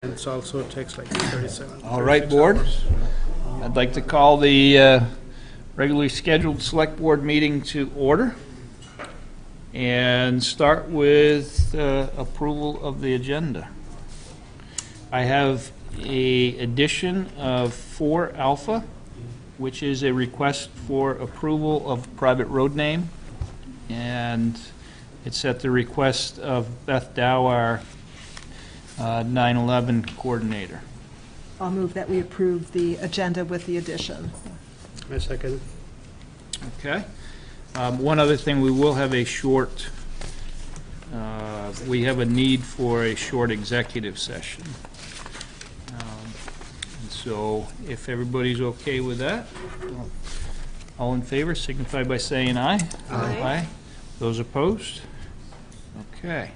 And it also takes like 37. All right, 36 Board. hours. I'd like to call the regularly scheduled Select Board meeting to order and start with approval of the agenda. I have a addition of 4 Alpha, which is a request for approval of private road name, and it's at the request of Beth Dow, our 9/11 coordinator. I'll move that we approve the agenda with the addition. My second. Okay. One other thing, we will have a short, we have a need for a short executive session. And so if everybody's okay with that, all in favor signify by saying aye. Aye. Aye. Those opposed? Okay.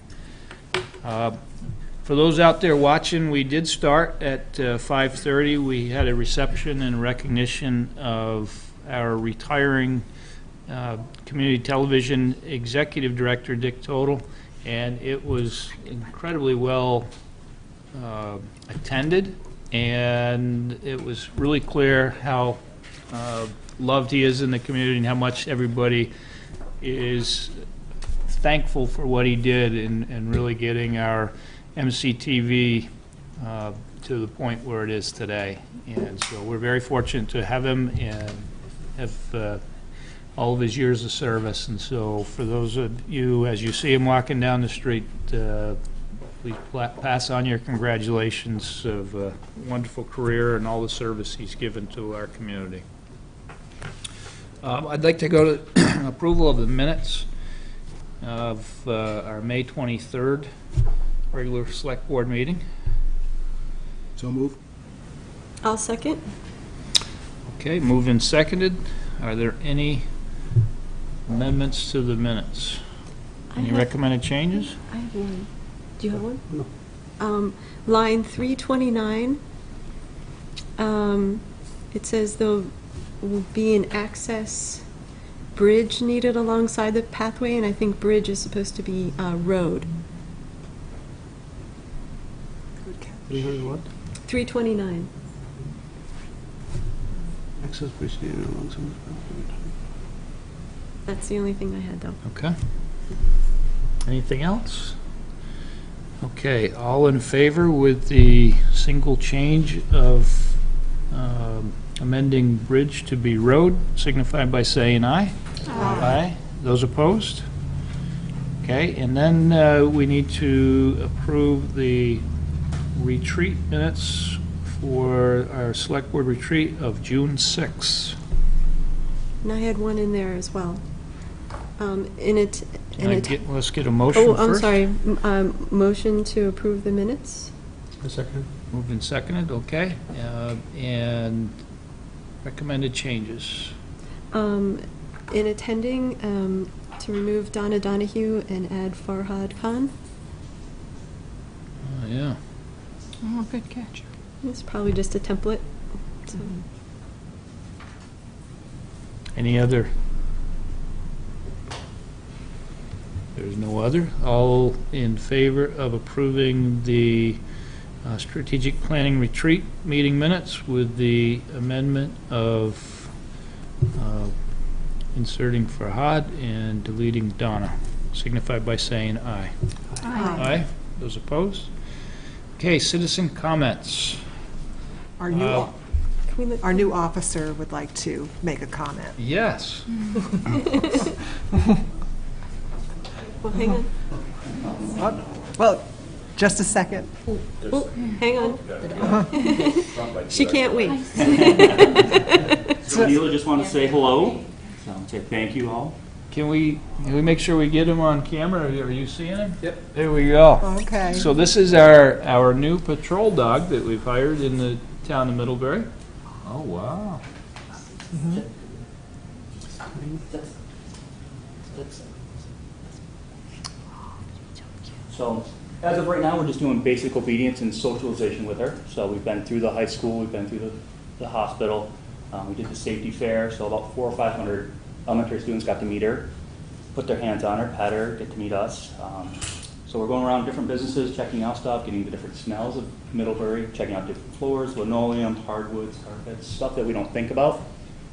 For those out there watching, we did start at 5:30. We had a reception in recognition of our retiring community television executive director, Dick Total, and it was incredibly well attended, and it was really clear how loved he is in the community and how much everybody is thankful for what he did in really getting our MCTV to the point where it is today. And so we're very fortunate to have him and have all of his years of service. And so for those of you, as you see him walking down the street, please pass on your congratulations of a wonderful career and all the service he's given to our community. I'd like to go to approval of the minutes of our May 23rd regular Select Board meeting. So move. I'll second. Okay, moved and seconded. Are there any amendments to the minutes? Any recommended changes? I have one. Do you have one? No. Line 329, it says there will be an access bridge needed alongside the pathway, and I think bridge is supposed to be road. 300 what? 329. Access bridge needed along some. That's the only thing I had, though. Okay. Anything else? Okay, all in favor with the single change of amending bridge to be road, signify by saying aye. Aye. Those opposed? Okay, and then we need to approve the retreat minutes for our Select Board retreat of June 6th. And I had one in there as well. Let's get a motion Oh, first. I'm sorry. Motion to approve the minutes? My second. Moved and seconded, okay. And recommended changes. In attending, to remove Donna Donahue and add Farhad Khan. Oh, yeah. Oh, good catch. It's probably just a template. So. Any other? There's no other. All in favor of approving the strategic planning retreat meeting minutes with the amendment of inserting Farhad and deleting Donna, signify by saying aye. Aye. Those opposed? Okay, citizen comments. Our Can we look- our new officer would like to make a comment. Yes. Well, hang on. Well, just a second. Oh, hang on. She can't wait. So Neil, I just want to say hello. So say thank you all. Can we make sure we get him on camera? Are you seeing him? Yep. There we go. Okay. So this is our new patrol dog that we've hired in the town of Middlebury. Oh, wow. So as of right now, we're just doing basic obedience and socialization with her. So we've been through the high school, we've been through the hospital. We did the safety fair, so about 400 or 500 elementary students got to meet her, put their hands on her, pet her, get to meet us. So we're going around different businesses, checking out stuff, getting the different smells of Middlebury, checking out different floors, linoleum, hardwoods, carpets, stuff that we don't think about.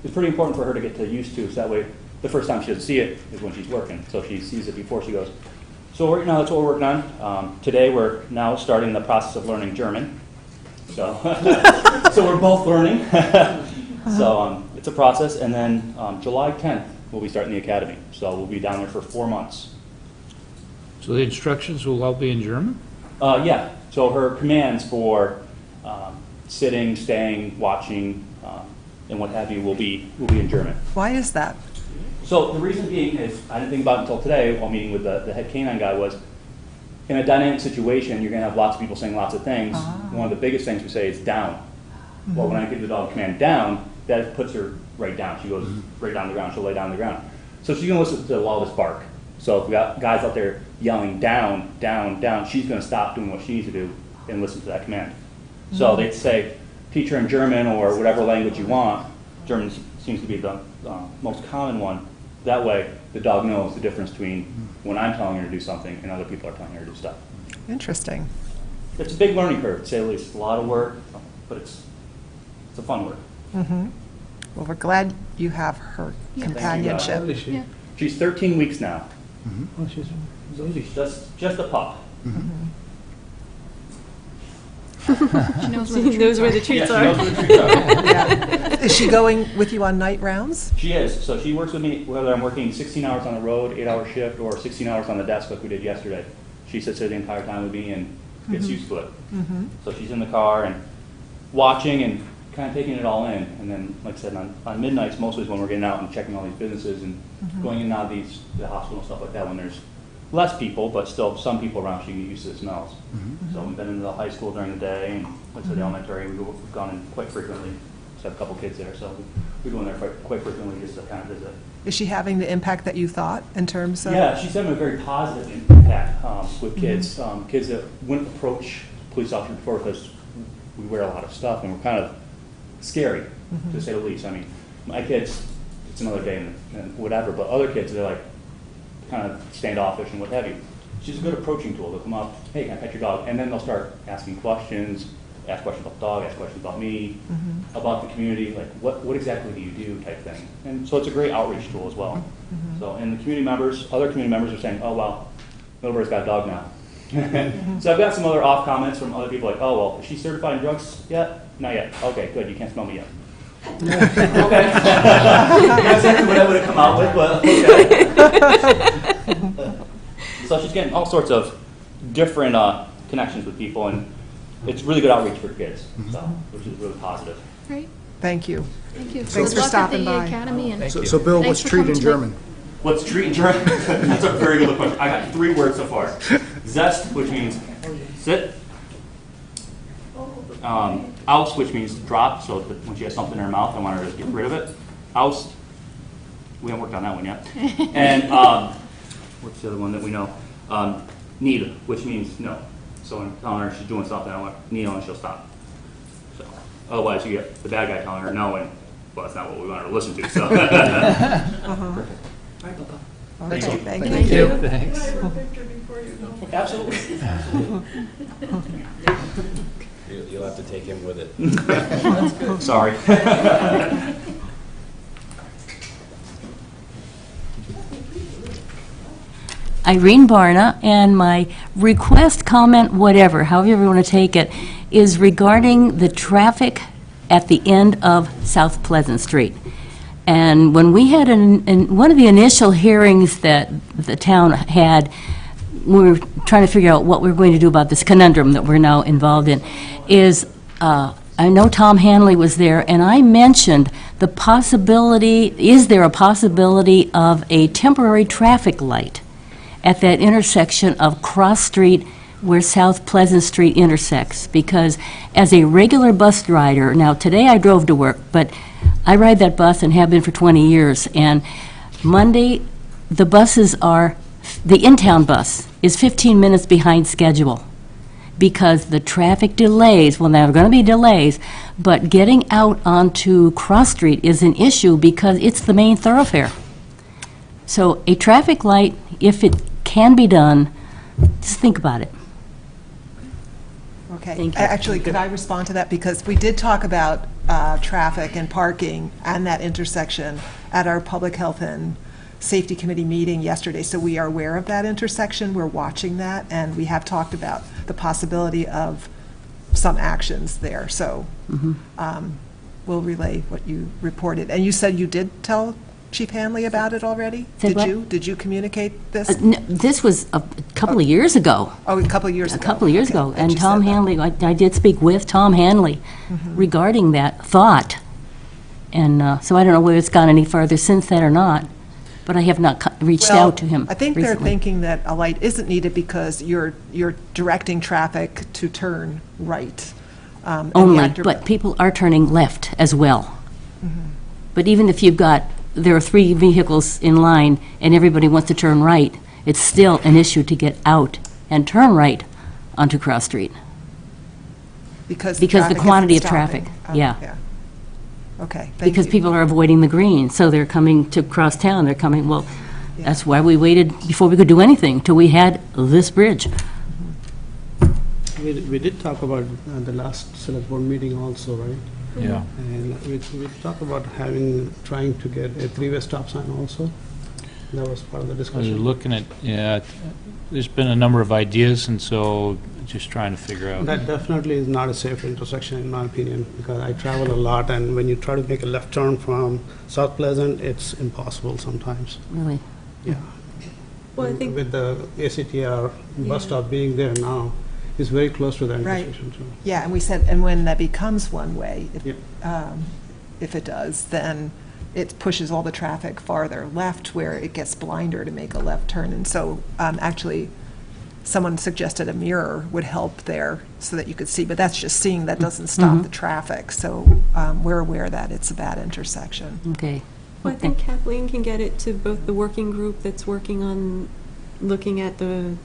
It's pretty important for her to get to used to, so that way the first time she doesn't see it is when she's working. So she sees it before she goes. So right now that's what we're working on. Today we're now starting the process of learning German. So, so we're both learning. So it's a process, and then July 10th we'll be starting the academy. So we'll be down there for 4 months. So the instructions will all be in German? Yeah. So her commands for sitting, staying, watching, and what have you will be in German. Why is that? So the reason being is, I didn't think about it until today while meeting with the head canine guy, was in a dynamic situation, you're going to have lots of people saying lots of things. One of the biggest things we say is down. Well, when I give the dog command down, that puts her right down. She goes right down the ground. She'll lay down on the ground. So she's going to listen to the loudest bark. So if we got guys out there yelling down, down, down, she's going to stop doing what she needs to do and listen to that command. So they'd say, teach her in German or whatever language you want. German seems to be the most common one. That way, the dog knows the difference between when I'm telling her to do something and other people are telling her to do stuff. Interesting. It's a big learning curve, to say the least. It's a lot of work, but it's a fun work. Well, we're glad you have her How companionship. old is she? She's 13 weeks now. Oh, she's a baby. She's just a pup. She knows where the treats Yeah, she are. knows where the treats are. Yeah. Is she going with you on night rounds? She is. So she works with me whether I'm working 16 hours on the road, 8-hour shift, or 16 hours on the desk like we did yesterday. She sits there the entire time with me and gets used to it. So she's in the car and watching and kind of taking it all in. And then, like I said, on midnights, mostly is when we're getting out and checking all these businesses and going in and out of the hospital and stuff like that, when there's less people, but still some people around, she can get used to the smells. So we've been into the high school during the day, and like I said, the elementary, we've gone in quite frequently. Just have a couple kids there, so we go in there quite frequently just to kind of visit. Is she having the impact that you thought in terms of? Yeah, she's having a very positive impact with kids. Kids that wouldn't approach police officers before because we wear a lot of stuff and we're kind of scary, to say the least. I mean, my kids, it's another day and whatever, but other kids, they're like kind of standoffish and what have you. She's a good approaching tool. They'll come up, hey, can I pet your dog? And then they'll start asking questions, ask questions about the dog, ask questions about me, about the community, like what exactly do you do type thing. And so it's a great outreach tool as well. So, and the community members, other community members are saying, oh, well, Middlebury's got a dog now. So I've got some other off comments from other people like, oh, well, is she certified in drugs yet? Not yet. Okay, good, you can't smell me yet. Okay. That's exactly what I would have come out with, but okay. So she's getting all sorts of different connections with people, and it's really good outreach for kids, so, which is really positive. Great, Thank you. thank you. Thanks Good for luck stopping at the by. academy and So Bill, Thanks what's for treat coming in today. German? What's treat in German? That's a very good question. I got 3 words so far. Zest, which means sit. Aus, which means drop, so that when she has something in her mouth, I want her to get rid of it. Aus. We haven't worked on that one yet. And what's the other one that we know? Need, which means no. So when I'm telling her she's doing something, I want need and she'll stop. So otherwise, you get the bad guy telling her no, and well, that's not what we want her to listen to. So. Okay, thank you. Thank you. Thanks. Absolutely. You'll have to take him with it. Sorry. Irene Barna, and my request, comment, whatever, however you want to take it, is regarding the traffic at the end of South Pleasant Street. And when we had, in one of the initial hearings that the town had, we were trying to figure out what we were going to do about this conundrum that we're now involved in, is I know Tom Hanley was there, and I mentioned the possibility, is there a possibility of a temporary traffic light at that intersection of Cross Street where South Pleasant Street intersects? Because as a regular bus rider, now today I drove to work, but I ride that bus and have been for 20 years, and Monday the buses are, the in-town bus is 15 minutes behind schedule because the traffic delays, well, there are going to be delays, but getting out onto Cross Street is an issue because it's the main thoroughfare. So a traffic light, if it can be done, Just think about it. Okay. Thank you. Actually, could I respond to that? Because we did talk about traffic and parking and that intersection at our Public Health and Safety Committee meeting yesterday, so we are aware of that intersection, we're watching that, and we have talked about the possibility of some actions there, so we'll relay what you reported. And you said you did tell Chief Hanley about it already? Said what? Did you communicate this? This was a couple of years ago. Oh, a couple of years A ago. couple of years Okay, ago. that And you Tom said that. Hanley, I did speak with Tom Hanley regarding that thought. And so I don't know whether it's gone any farther since that or not, but I have not reached Well, out to him I think they're recently. thinking that a light isn't needed because you're directing traffic to turn right. and the Only, actor- but people are turning left as well. Mm-hmm. But even if there are 3 vehicles in line and everybody wants to turn right, it's still an issue to get out and turn right onto Cross Street. Because the traffic isn't quantity of stopping. traffic, yeah. Okay, thank Because you. people are avoiding the green, so they're coming to cross town, they're coming, well, that's why we waited before we could do anything, till we had this bridge. We did talk about the last select board meeting also, right? Yeah. And we talked about trying to get a 3-way stop sign also. That was part of the I was discussion. looking at, there's been a number of ideas, and so just trying to figure out. That definitely is not a safe intersection, in my opinion, because I travel a lot, and when you try to make a left turn from South Pleasant, it's impossible sometimes. Really. Yeah. Well, I think, With the ACTR Yeah. bus stop being there now, it's very close to the Right. intersection too. Yeah, and we said, and when that becomes one-way, Yep. if it does, then it pushes all the traffic farther left where it gets blinder to make a left turn. And so actually, someone suggested a mirror would help there so that you could see, but that's just seeing, that doesn't stop the traffic. So we're aware that it's a bad intersection. Okay. well, I think Kathleen can get it to both the working group that's working on looking at the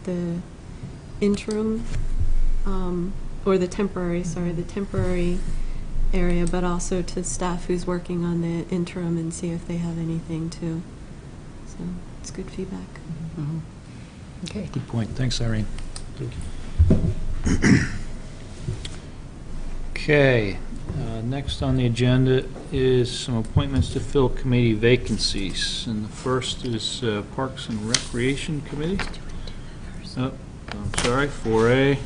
interim, or the temporary area, but also to staff who's working on the interim and see if they have anything too. So it's good feedback. Okay. Good point. Thanks, Irene. Okay, next on the agenda is some appointments to fill committee vacancies. And the first is Parks and Recreation Committee. Oh, I'm sorry, 4A.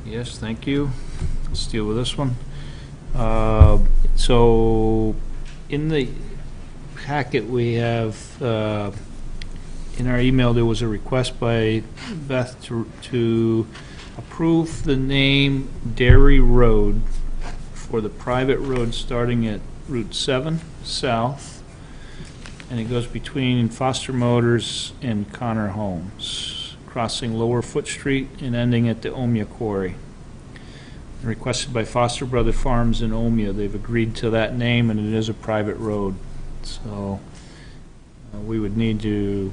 Yes, thank you. Let's deal with this one. So, in the packet we have, in our email, there was a request by Beth to approve the name Dairy Road for the private road starting at Route 7 South, and it goes between Foster Motors and Connor Homes, crossing Lower Foot Street and ending at the Omea Quarry. Requested by Foster Brother Farms in Omea. They've agreed to that name, and it is a private road. So we would need to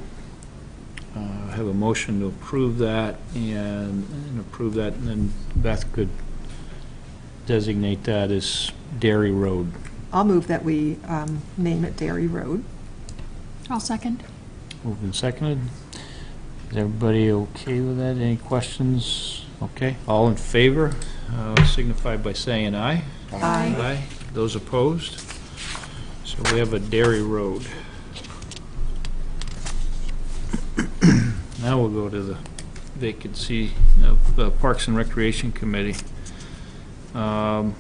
have a motion to approve that and approve that, and then Beth could designate that as Dairy Road. I'll move that we name it Dairy Road. I'll second. Moved and seconded. Is everybody okay with that? Any questions? Okay, all in favor, signify by saying aye. Aye. Aye. Those opposed? So we have a Dairy Road. Now we'll go to the vacancy of the Parks and Recreation Committee. So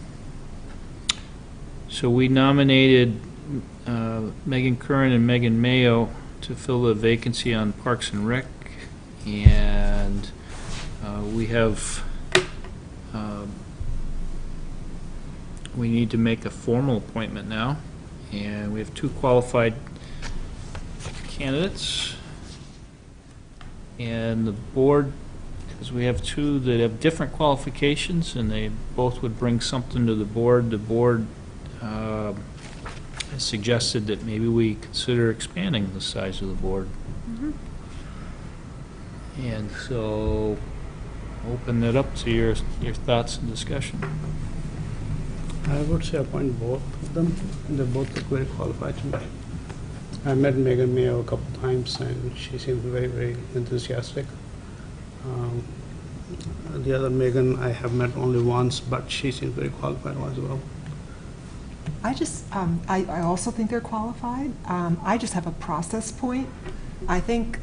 we nominated Megan Curran and Megan Mayo to fill the vacancy on Parks and Rec, and we have, we need to make a formal appointment now, and we have 2 qualified candidates. And the board, because we have 2 that have different qualifications, and they both would bring something to the board has suggested that maybe we consider expanding the size of the board. And so, open it up to your thoughts and discussion. I would say appoint both of them. They both look very qualified to me. I met Megan Mayo a couple times, and she seems very, very enthusiastic. The other Megan, I have met only once, but she seems very qualified as well. I just, I also think they're qualified. I just have a process point. I think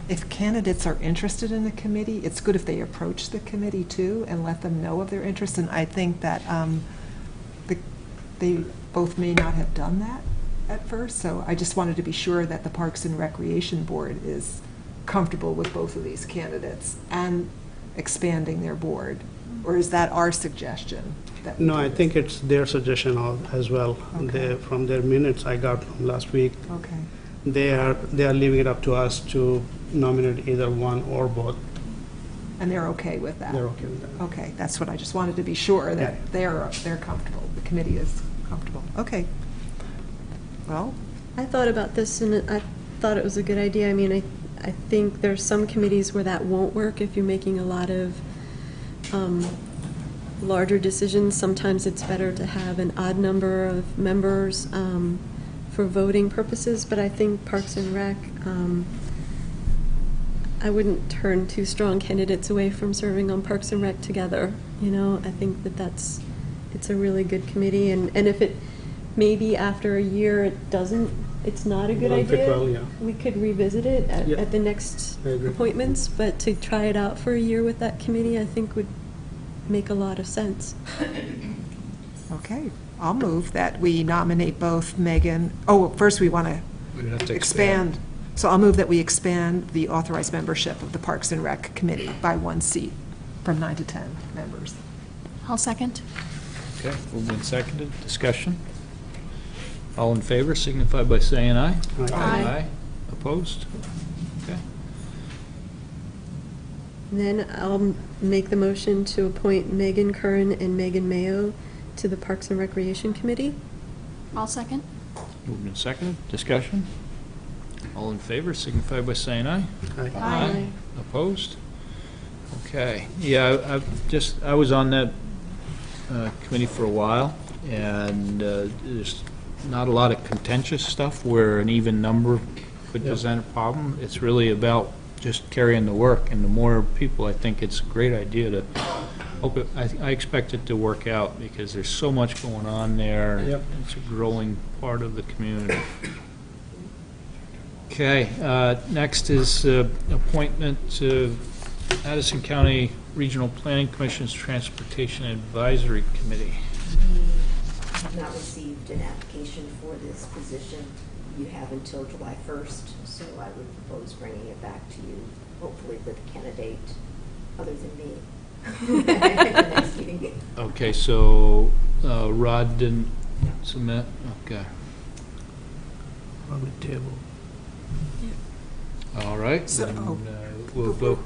if candidates are interested in the committee, it's good if they approach the committee too and let them know of their interest. And I think that they both may not have done that at first. So I just wanted to be sure that the Parks and Recreation Board is comfortable with both of these candidates and expanding their board. Or is that our suggestion? That we No, do I this? think it's their suggestion as well. Okay. From their minutes I got from last week, Okay. they are leaving it up to us to nominate either one or both. And they're okay with that? They're okay with that. Okay, that's what I just wanted to be sure, that Yeah. they're comfortable, the committee is comfortable. Okay. Well, I thought about this and I thought it was a good idea. I mean, I think there's some committees where that won't work if you're making a lot of larger decisions. Sometimes it's better to have an odd number of members for voting purposes, but I think Parks and Rec, I wouldn't turn two strong candidates away from serving on Parks and Rec together. You know, I think it's a really good committee, and if it, maybe after a year it's not a good Doesn't fit idea. well, yeah. We could revisit it Yeah. at the next I agree. appointments, but to try it out for a year with that committee, I think would make a lot of sense. okay, I'll move that we nominate both Megan, first we want We'd have to to expand. So I'll move that we expand the authorized membership of the Parks and Rec Committee by 1 seat, from 9 to 10 members. I'll second. Okay, moved and seconded. Discussion? All in favor signify by saying aye. Aye. Opposed? Okay. Then I'll make the motion to appoint Megan Curran and Megan Mayo to the Parks and Recreation Committee. I'll second. Moved and seconded. Discussion? All in favor signify by saying aye. Aye. Opposed? Okay. Yeah, I was on that committee for a while, and there's not a lot of contentious stuff where an even number could present a problem. It's really about just carrying the work, and the more people, I think it's a great idea to hope it, I expect it to work out, because there's so much going on there. Yep. It's a growing part of the community. Okay, next is appointment to Addison County Regional Planning Commission's Transportation Advisory Committee. We have not received an application for this position. You have until July 1st, so I would propose bringing it back to you, hopefully with a candidate other than me. at the next meeting. Okay, so Rod didn't submit? Okay. Probably table. All right, So- then we'll go.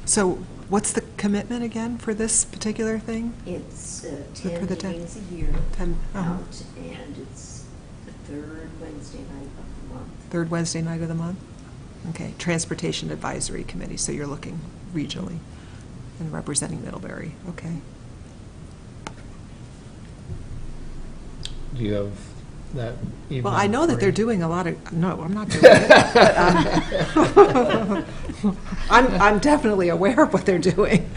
So what's the commitment again for this particular thing? It's For 10 the 10? meetings a year 10, out, and it's the third Wednesday night of the month. Third Wednesday night of the month? Okay, Transportation Advisory Committee, so you're looking regionally and representing Middlebury, okay. Do you have that evening? Well, I know that they're free? doing a lot of, no, I'm not doing it. But, I'm definitely aware of what they're doing,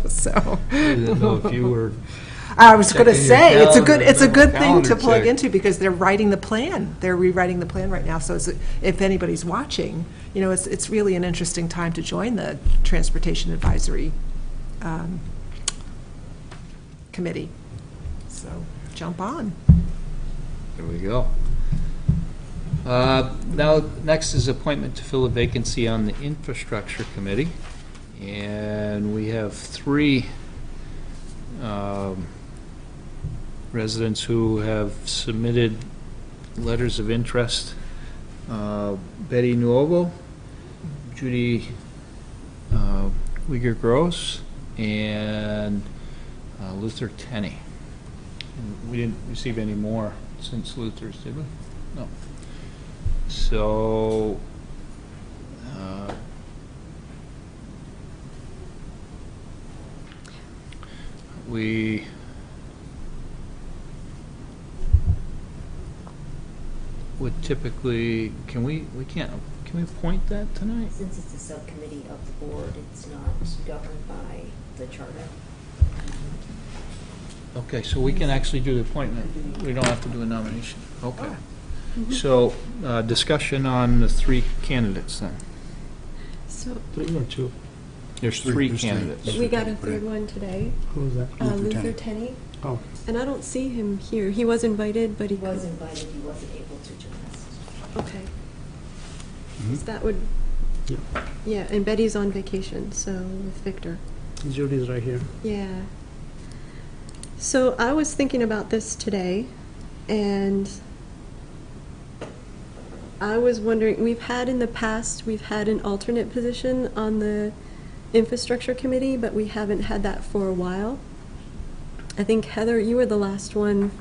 so. I didn't know if you were. I was going to Checking your say, it's a calendar, good thing calendar to plug check. into, because they're writing the plan. They're rewriting the plan right now, so if anybody's watching, you know, it's really an interesting time to join the Transportation Advisory Committee. So, jump on. There we go. Now, next is appointment to fill a vacancy on the Infrastructure Committee. And we have 3 residents who have submitted letters of interest. Betty Nuovo, Judy Uyghur-Gross, and Luther Tenney. And we didn't receive any more since Luther's, did we? No. So, we would typically, we can't Can we appoint that tonight? Since it's a subcommittee of the board, it's not governed by the charter. Okay, so we can actually do the appointment. We don't have to do a nomination. Okay. So, discussion on the 3 candidates then. So 3 or 2? There's Three, 3 there's 3. candidates. we got a third one today, Who's that? Luther Luther Tenney. Tenney. Oh, And I don't see him here. He was invited, but he He was couldn't. invited, he wasn't able to join us. Okay. So that would, yeah. yeah, and Betty's on vacation, so with Victor. Judy's right here. Yeah. So I was thinking about this today, and I was wondering, we've had in the past, we've had an alternate position on the infrastructure committee, but we haven't had that for a while. I think, Heather, you were the last one,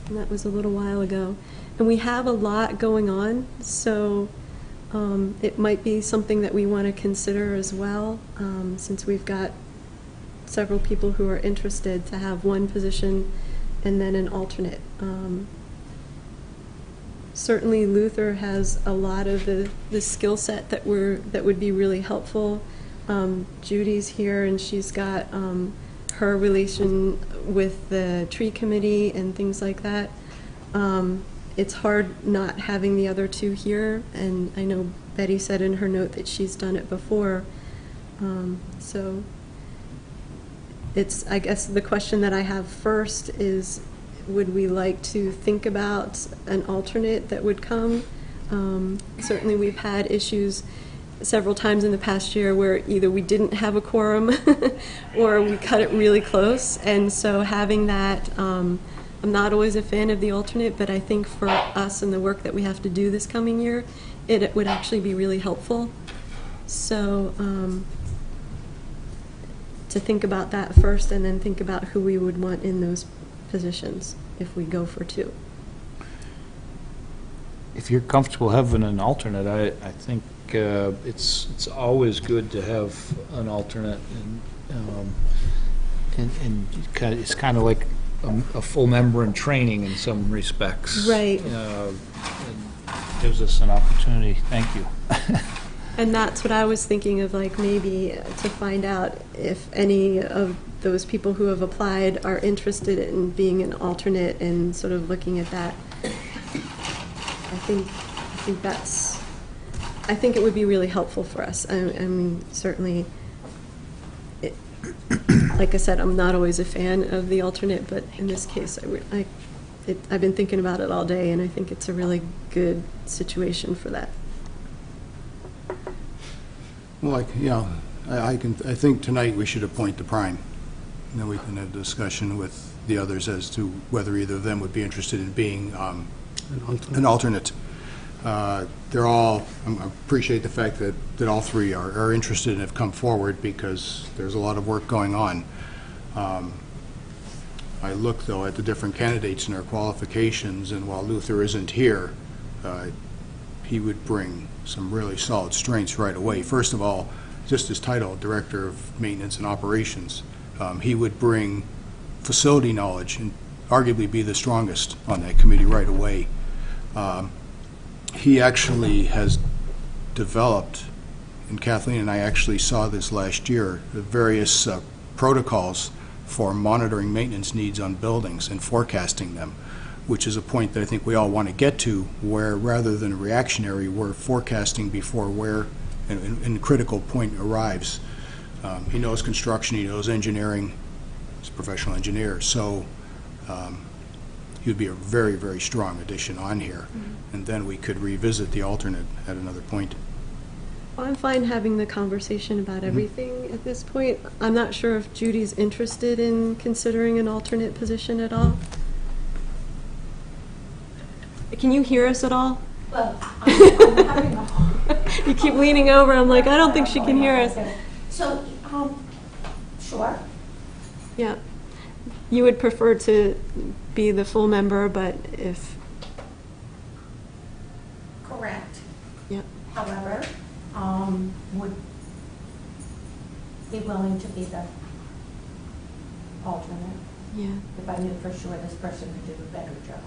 and that was a little while ago. And we have a lot going on, so it might be something that we want to consider as well, since we've got several people who are interested to have one position and then an alternate. Certainly Luther has a lot of the skill set that would be really helpful. Judy's here, and she's got her relation with the tree committee and things like that. It's hard not having the other 2 here, and I know Betty said in her note that she's done it before. So I guess the question that I have first is, would we like to think about an alternate that would come? Certainly we've had issues several times in the past year where either we didn't have a quorum or we cut it really close, and so having that, I'm not always a fan of the alternate, but I think for us and the work that we have to do this coming year, it would actually be really helpful. So to think about that first, and then think about who we would want in those positions if we go for 2. If you're comfortable having an alternate, I think it's always good to have an alternate, and it's kind of like a full member in training in some respects. Right. And gives us an opportunity. Thank you. And that's what I was thinking of, like maybe to find out if any of those people who have applied are interested in being an alternate and sort of looking at that. I think it would be really helpful for us. I mean, certainly, like I said, I'm not always a fan of the alternate, but in this case, I've been thinking about it all day, and I think it's a really good situation for that. Well, I think tonight we should appoint the prime. And then we can have a discussion with the others as to whether either of them would be interested in being an alternate. They're all, I appreciate the fact that all 3 are interested and have come forward, because there's a lot of work going on. I look, though, at the different candidates and their qualifications, and while Luther isn't here, he would bring some really solid strengths right away. First of all, just his title, Director of Maintenance and Operations, he would bring facility knowledge and arguably be the strongest on that committee right away. He actually has developed, and Kathleen and I actually saw this last year, the various protocols for monitoring maintenance needs on buildings and forecasting them, which is a point that I think we all want to get to, where rather than reactionary, we're forecasting before where a critical point arrives. He knows construction, he knows engineering, he's a professional engineer, so he would be a very, very strong addition on here. And then we could revisit the alternate at another point. Well, I'm fine having the conversation about everything at this point. I'm not sure if Judy's interested in considering an alternate position at all. Can you hear us at all? Well, I'm having a hard. You keep leaning over. I'm like, I don't think she can hear us. So, sure. Yeah. You would prefer to be the full member, but if... Correct. Yeah. However, would be willing to be the alternate Yeah. if I knew for sure this person would do a better job.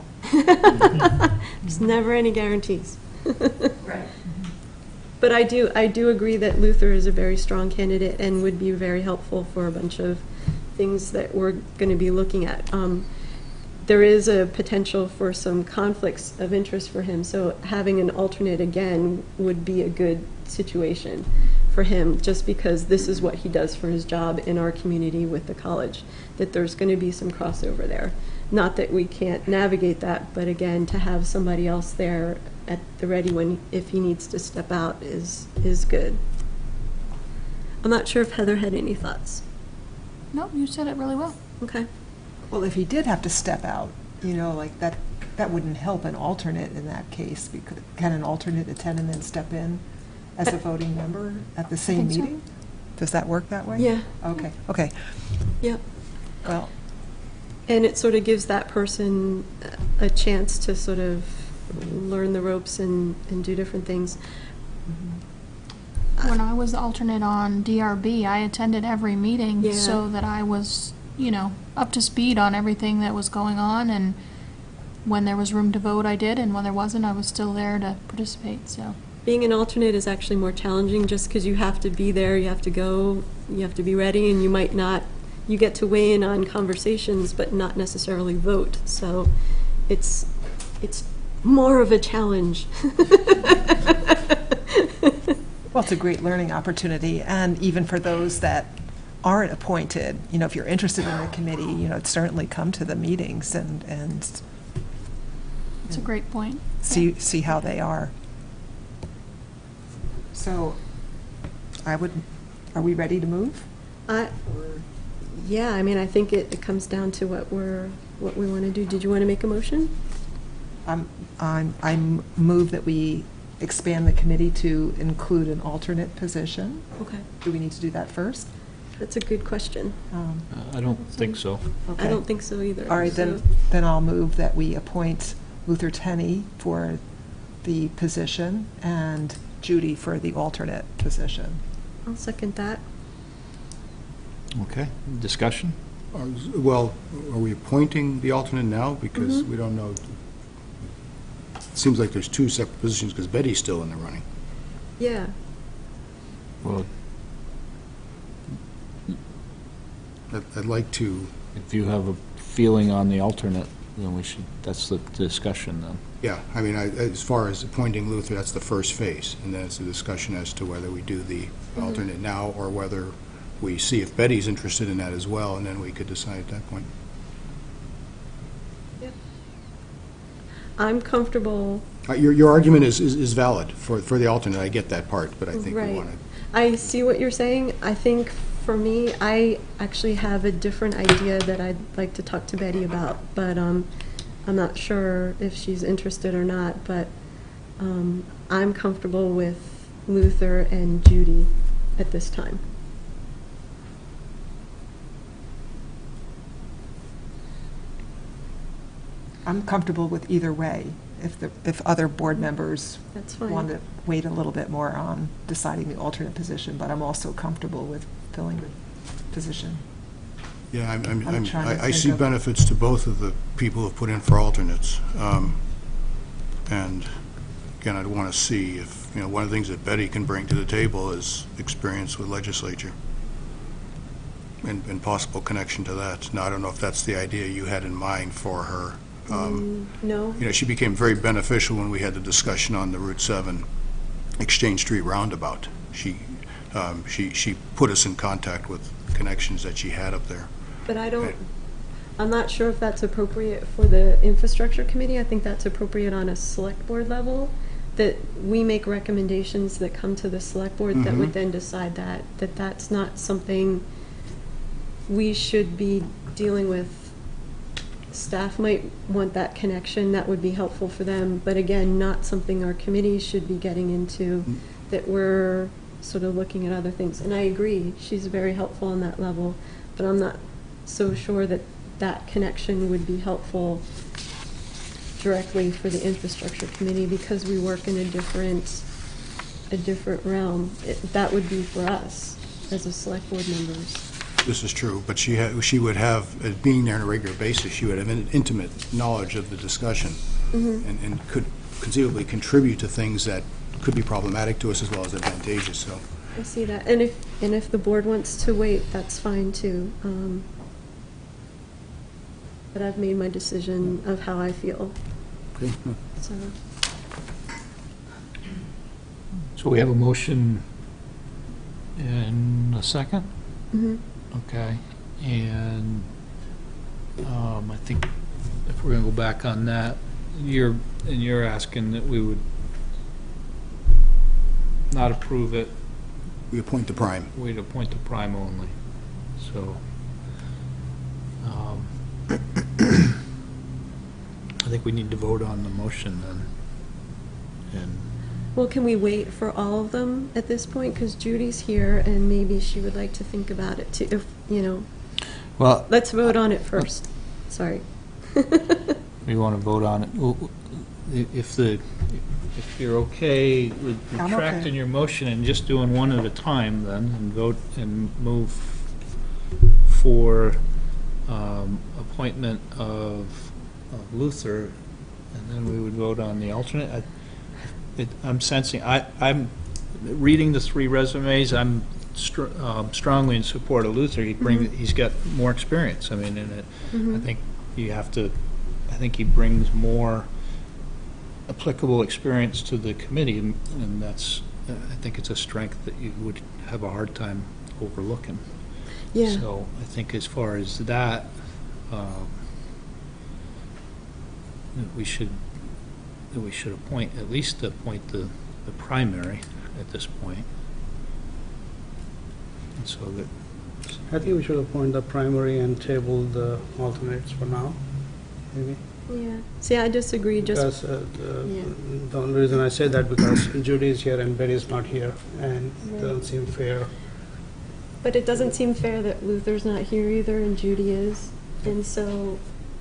There's never any guarantees. Right. But I do agree that Luther is a very strong candidate and would be very helpful for a bunch of things that we're going to be looking at. There is a potential for some conflicts of interest for him, so having an alternate again would be a good situation for him, just because this is what he does for his job in our community with the college, that there's going to be some crossover there. Not that we can't navigate that, but again, to have somebody else there at the ready when, if he needs to step out, is good. I'm not sure if Heather had any thoughts. No, you said it really well. Okay. Well, if he did have to step out, like that wouldn't help an alternate in that case, because can an alternate attend and then step in as a voting member at the same think so. meeting? Does that work that way? Yeah. Okay. Yep. Well, And it sort of gives that person a chance to sort of learn the ropes and do different things. When I was the alternate on DRB, I attended every meeting Yeah. so that I was, up to speed on everything that was going on, and when there was room to vote, I did, and when there wasn't, I was still there to participate, so. Being an alternate is actually more challenging just because you have to be there, you have to go, you have to be ready, and you might not, you get to weigh in on conversations but not necessarily vote. So it's more of a challenge. well, it's a great learning opportunity, and even for those that aren't appointed, if you're interested in the committee, certainly come to the meetings and It's a great point. see how they are. So, are we ready to move? Yeah, I mean, I think it comes down to what we want to do. Did you want to make a motion? I move that we expand the committee to include an alternate position. Okay, Do we need to do that first? that's a good question. I don't think so. Okay. I don't think so either. All right, so- then I'll move that we appoint Luther Tenney for the position and Judy for the alternate position. I'll second that. Okay, discussion? Well, are we appointing the alternate now? Because we don't know. It seems like there's two separate positions because Betty's still in the running. Yeah. Well, I'd like to, if you have a feeling on the alternate, then that's the discussion then. yeah, I mean, as far as appointing Luther, that's the first phase. And then it's a discussion as to whether we do the alternate now or whether we see if Betty's interested in that as well, and then we could decide at that point. Yep. I'm comfortable. Your argument is valid for the alternate. I get that part, but I think we Right. want to. I see what you're saying. I think for me, I actually have a different idea that I'd like to talk to Betty about, but I'm not sure if she's interested or not, but I'm comfortable with Luther and Judy at this time. I'm comfortable with either way, if other board members That's fine. want to wait a little bit more on deciding the alternate position, but I'm also comfortable with filling the position. Yeah, I'm trying to I think see of- benefits to both of the people who've put in for alternates. And again, I'd want to see if, one of the things that Betty can bring to the table is experience with legislature and possible connection to that. Now, I don't know if that's the idea you had in mind for her. No? She became very beneficial when we had the discussion on the Route 7 Exchange Street roundabout. She put us in contact with connections that she had up there. But I'm not sure if that's appropriate for the infrastructure committee. I think that's appropriate on a select board level, that we make recommendations that come to the select board that would then decide that's not something we should be dealing with. Staff might want that connection, that would be helpful for them, but again, not something our committee should be getting into, that we're sort of looking at other things. And I agree, she's very helpful on that level, but I'm not so sure that that connection would be helpful directly for the infrastructure committee, because we work in a different realm. That would be for us as a select board members. This is true, but she would have, being there on a regular basis, she would have an intimate knowledge of the discussion and could conceivably contribute to things that could be problematic to us as well as advantageous, so. I see that. And if the board wants to wait, that's fine too. But I've made my decision of how I feel, Okay. so. So we have a motion in a second? Mhm. Okay, and I think if we're gonna go back on that, you're asking that we would not approve it, We appoint the prime. we'd appoint the prime only, so. I think we need to vote on the motion then, and Well, can we wait for all of them at this point? Because Judy's here, and maybe she would like to think about it too, if, you know. well, Let's vote on it first. Sorry. we want to vote on it. If you're okay with I'm okay. retracting your motion and just doing one at a time then, and vote and move for appointment of Luther, and then we would vote on the alternate. I'm sensing, I'm reading the three resumes, I'm strongly in support of Luther. He's got more experience, I mean, in it. I think I think he brings more applicable experience to the committee, and that's, I think it's a strength that you would have a hard time overlooking. Yeah. So I think as far as that, that we should appoint, at least appoint the primary at this point. And so that, I think we should appoint the primary and table the alternates for now, maybe. Yeah. See, I disagree, just, Because yeah. the only reason I say that because Judy is here and Betty's not here, and it doesn't seem fair. but it doesn't seem fair that Luther's not here either and Judy is. And so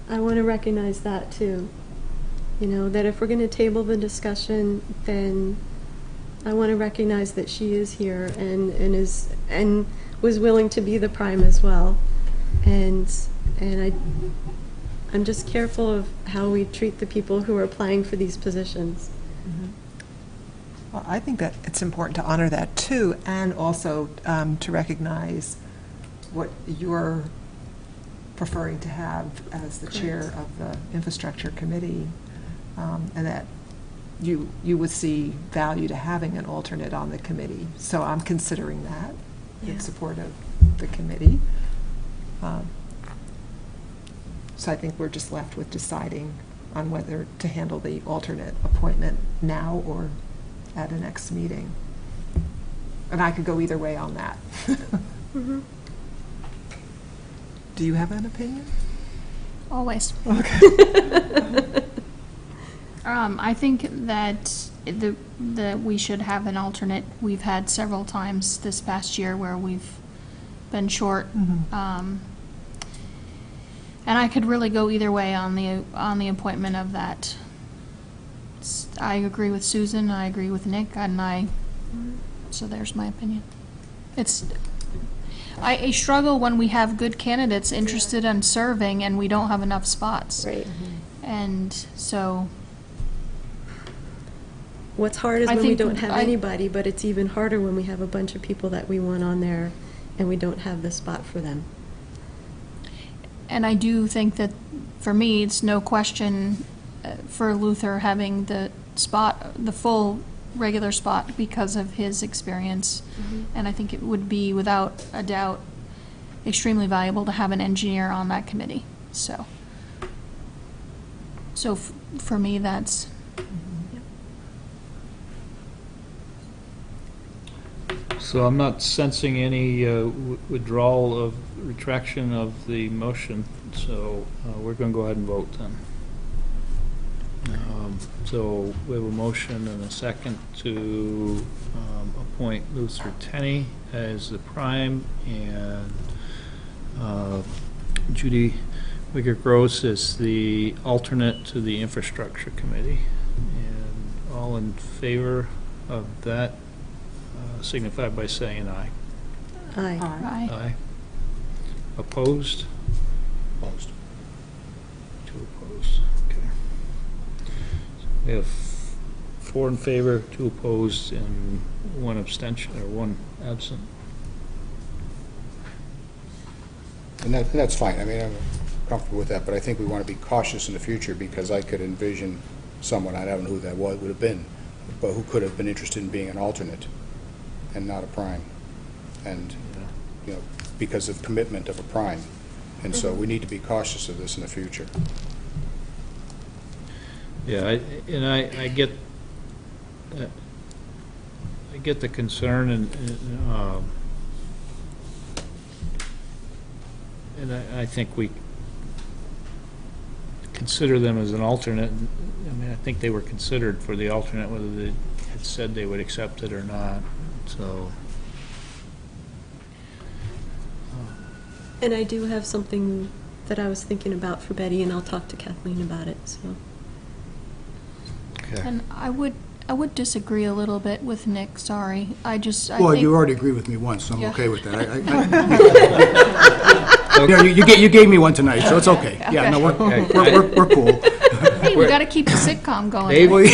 I want to recognize that too. You know, that if we're going to table the discussion, then I want to recognize that she is here and was willing to be the prime as well. And I'm just careful of how we treat the people who are applying for these positions. Well, I think that it's important to honor that too, and also to recognize what you're preferring to have as the chair of the infrastructure committee, and that you would see value to having an alternate on the committee. So I'm considering that Yeah. in support of the committee. So I think we're just left with deciding on whether to handle the alternate appointment now or at a next meeting. And I could go either way on that. Mhm. Do you have an opinion? Always. Okay. I think that that we should have an alternate. We've had several times this past year where we've been short. And I could really go either way on the appointment of that. I agree with Susan, I agree with Nick, and so there's my opinion. I struggle when we have good candidates interested in serving and we don't have enough spots. Right. And so, What's hard is I when we think don't have I- anybody, but it's even harder when we have a bunch of people that we want on there and we don't have the spot for them. and I do think that, for me, it's no question for Luther having the spot, the full regular spot because of his experience. And I think it would be, without a doubt, extremely valuable to have an engineer on that committee. So for me, that's, so I'm not sensing any withdrawal of retraction of the motion, so we're going to go ahead and vote then. So we have a motion and a second to appoint Luther Tenney as the prime and Judy Wicker-Gross as the alternate to the infrastructure committee. And all in favor of that signify by saying aye. Aye. I, Aye. Opposed? Opposed. Two opposed, okay. So we have 4 in favor, 2 opposed, and 1 abstention, or 1 absent. And that's fine. I mean, I'm comfortable with that, but I think we want to be cautious in the future because I could envision someone, I don't know who that would have been, but who could have been interested in being an alternate and not a prime. And, you know, because of commitment of a prime. And so we need to be cautious of this in the future. Yeah, I get, I get the concern, and I think we consider them as an alternate. I mean, I think they were considered for the alternate, whether they had said they would accept it or not, so. And I do have something that I was thinking about for Betty, and I'll talk to Kathleen about it, so. Okay. And I would disagree a little bit with Nick, sorry. I Well, think, you already agreed with me once, so I'm Yeah. okay with that. Yeah, you gave me one tonight, so it's okay. Yeah, no, we're cool. hey, we gotta keep the sitcom going. Dave? right?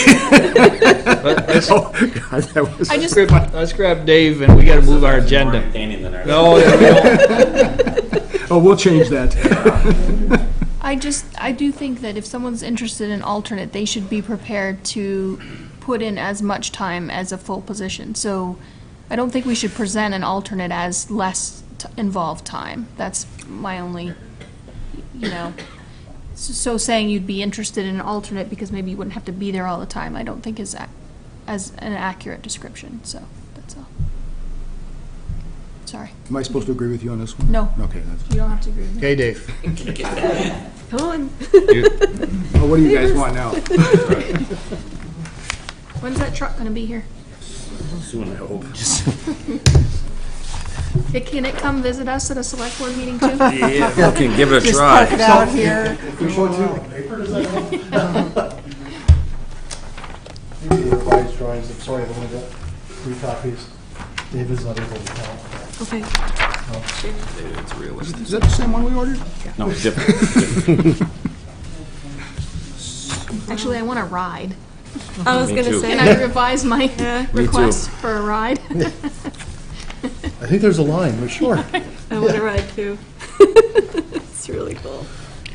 Oh, God, that was... I just, Let's grab Dave, and we gotta move our agenda. Entertaining than ours. No, we don't. Oh, we'll change that. I do think that if someone's interested in alternate, they should be prepared to put in as much time as a full position. So I don't think we should present an alternate as less involved time. That's my only, you know. So saying you'd be interested in an alternate because maybe you wouldn't have to be there all the time, I don't think is as an accurate description, so that's all. Sorry. Am I supposed to agree with you on this one? No. Okay, that's... You don't have to agree with me. Okay, Dave. Come on. Oh, what do you guys want now? When's that truck gonna be here? Soon, I hope. Can it come visit us at a select board meeting too? Yeah, we can give it a Just try. park it out here. Maybe the revised drawings, I'm sorry, I've only got 3 copies. David's not able to count. Okay. It's realistic. Is that the same one we ordered? No, it's different. Actually, I want a ride. I was Me gonna too. say. Can I revise my Me request for a ride? I think there's a line, but sure. I want to ride too. It's really cool.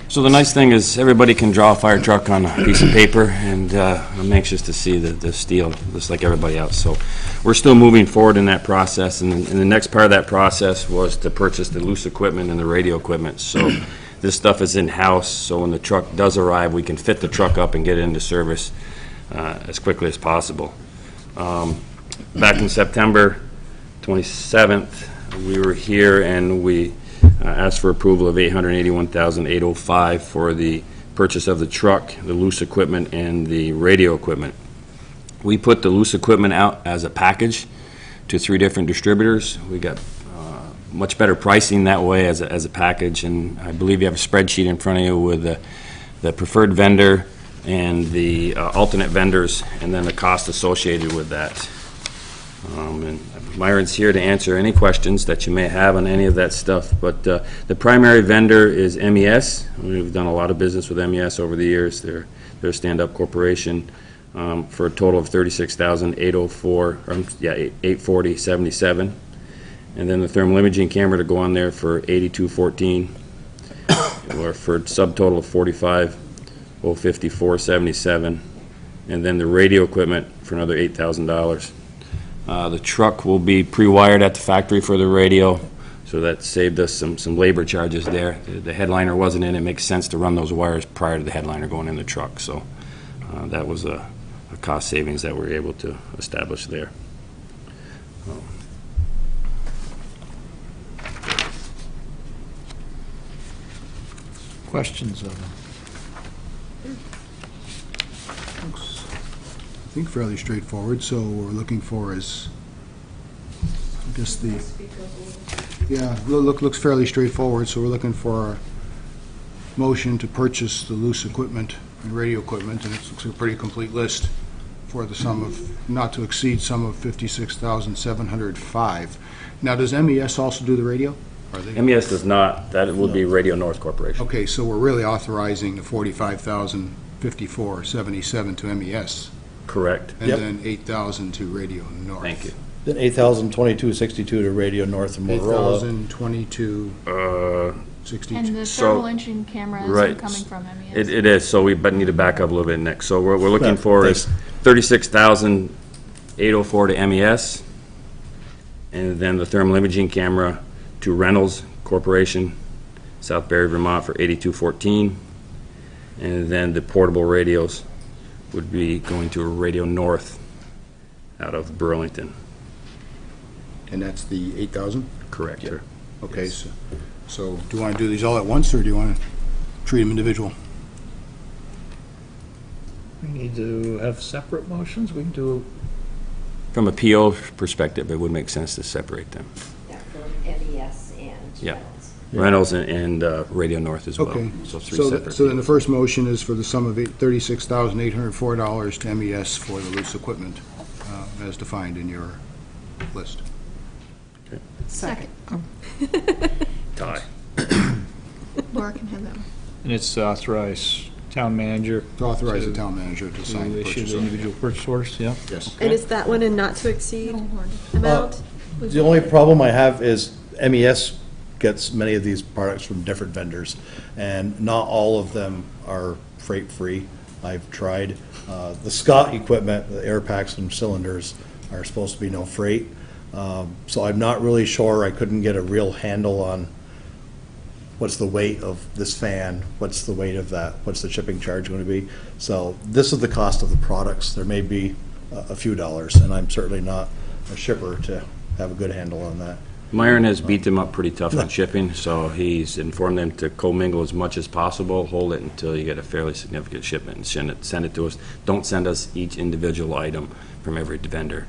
So the nice thing is everybody can draw a fire truck on a piece of paper, and I'm anxious to see the steel, just like everybody else. So we're still moving forward in that process, and the next part of that process was to purchase the loose equipment and the radio equipment. So this stuff is in-house, so when the truck does arrive, we can fit the truck up and get it into service as quickly as possible. Back in September 27th, we were here and we asked for approval of $881,805 for the purchase of the truck, the loose equipment, and the radio equipment. We put the loose equipment out as a package to 3 different distributors. We got much better pricing that way as a package, and I believe you have a spreadsheet in front of you with the preferred vendor and the alternate vendors, and then the cost associated with that. And Myron's here to answer any questions that you may have on any of that stuff, but the primary vendor is MES. We've done a lot of business with MES over the years. They're a stand-up corporation for a total of $36,840.77. And then the thermal imaging camera to go on there for $82.14, or for a subtotal of $45,054.77. And then the radio equipment for another $8,000. The truck will be pre-wired at the factory for the radio, so that saved us some labor charges there. The headliner wasn't in. It makes sense to run those wires prior to the headliner going in the truck, so that was a cost savings that we were able to establish there. Questions of them? I think fairly straightforward, so what we're looking for is, I guess looks fairly straightforward, so we're looking for a motion to purchase the loose equipment and radio equipment, and it looks like a pretty complete list for the sum of, not to exceed sum of $56,705. Now, does MES also do the radio? Are they? MES does not. That would be Radio North Corporation. Okay, so we're really authorizing the $45,054.77 to MES. Correct. And Yep. then 8,000 to Radio North. Thank you. Then 8,022.62 to Radio North and Motorola. 8,022, Uh, 62. And the So- thermal imaging camera Right. isn't coming from MES. It is, so we but need to back up a little bit, Nick. So what we're looking Yeah, for thanks. is 36,804 to MES, and then the thermal imaging camera to Reynolds Corporation, South Barry, Vermont, for 8214, and then the portable radios would be going to Radio North out of Burlington. And that's the 8,000? Correct, sir. Okay, so do you want to do these all at once, or do you want to treat them individual? We need to have separate motions. We can do, From a PO perspective, it would make sense to separate them. Yeah, for MES and Yeah. Reynolds. Reynolds and Radio North as well. Okay. So three So separate. so then the first motion is for the sum of $36,804 to MES for the loose equipment, as defined in your list. Second. Tie. Laura can have that one. and it's to authorize town manager To authorize the town manager to sign to the issue purchase the order. individual purchase orders, yeah? Yes. And is that one a not to exceed Little hard. amount? The only problem I have is MES gets many of these products from different vendors, and not all of them are freight-free. I've tried. The Scott equipment, the air packs and cylinders are supposed to be no freight. So I'm not really sure. I couldn't get a real handle on what's the weight of this fan, what's the weight of that, what's the shipping charge going to be. So this is the cost of the products. There may be a few dollars, and I'm certainly not a shipper to have a good handle on that. Myron has beat them up pretty tough on shipping, so he's informed them to commingle as much as possible, hold it until you get a fairly significant shipment, and send it to us. Don't send us each individual item from every vendor.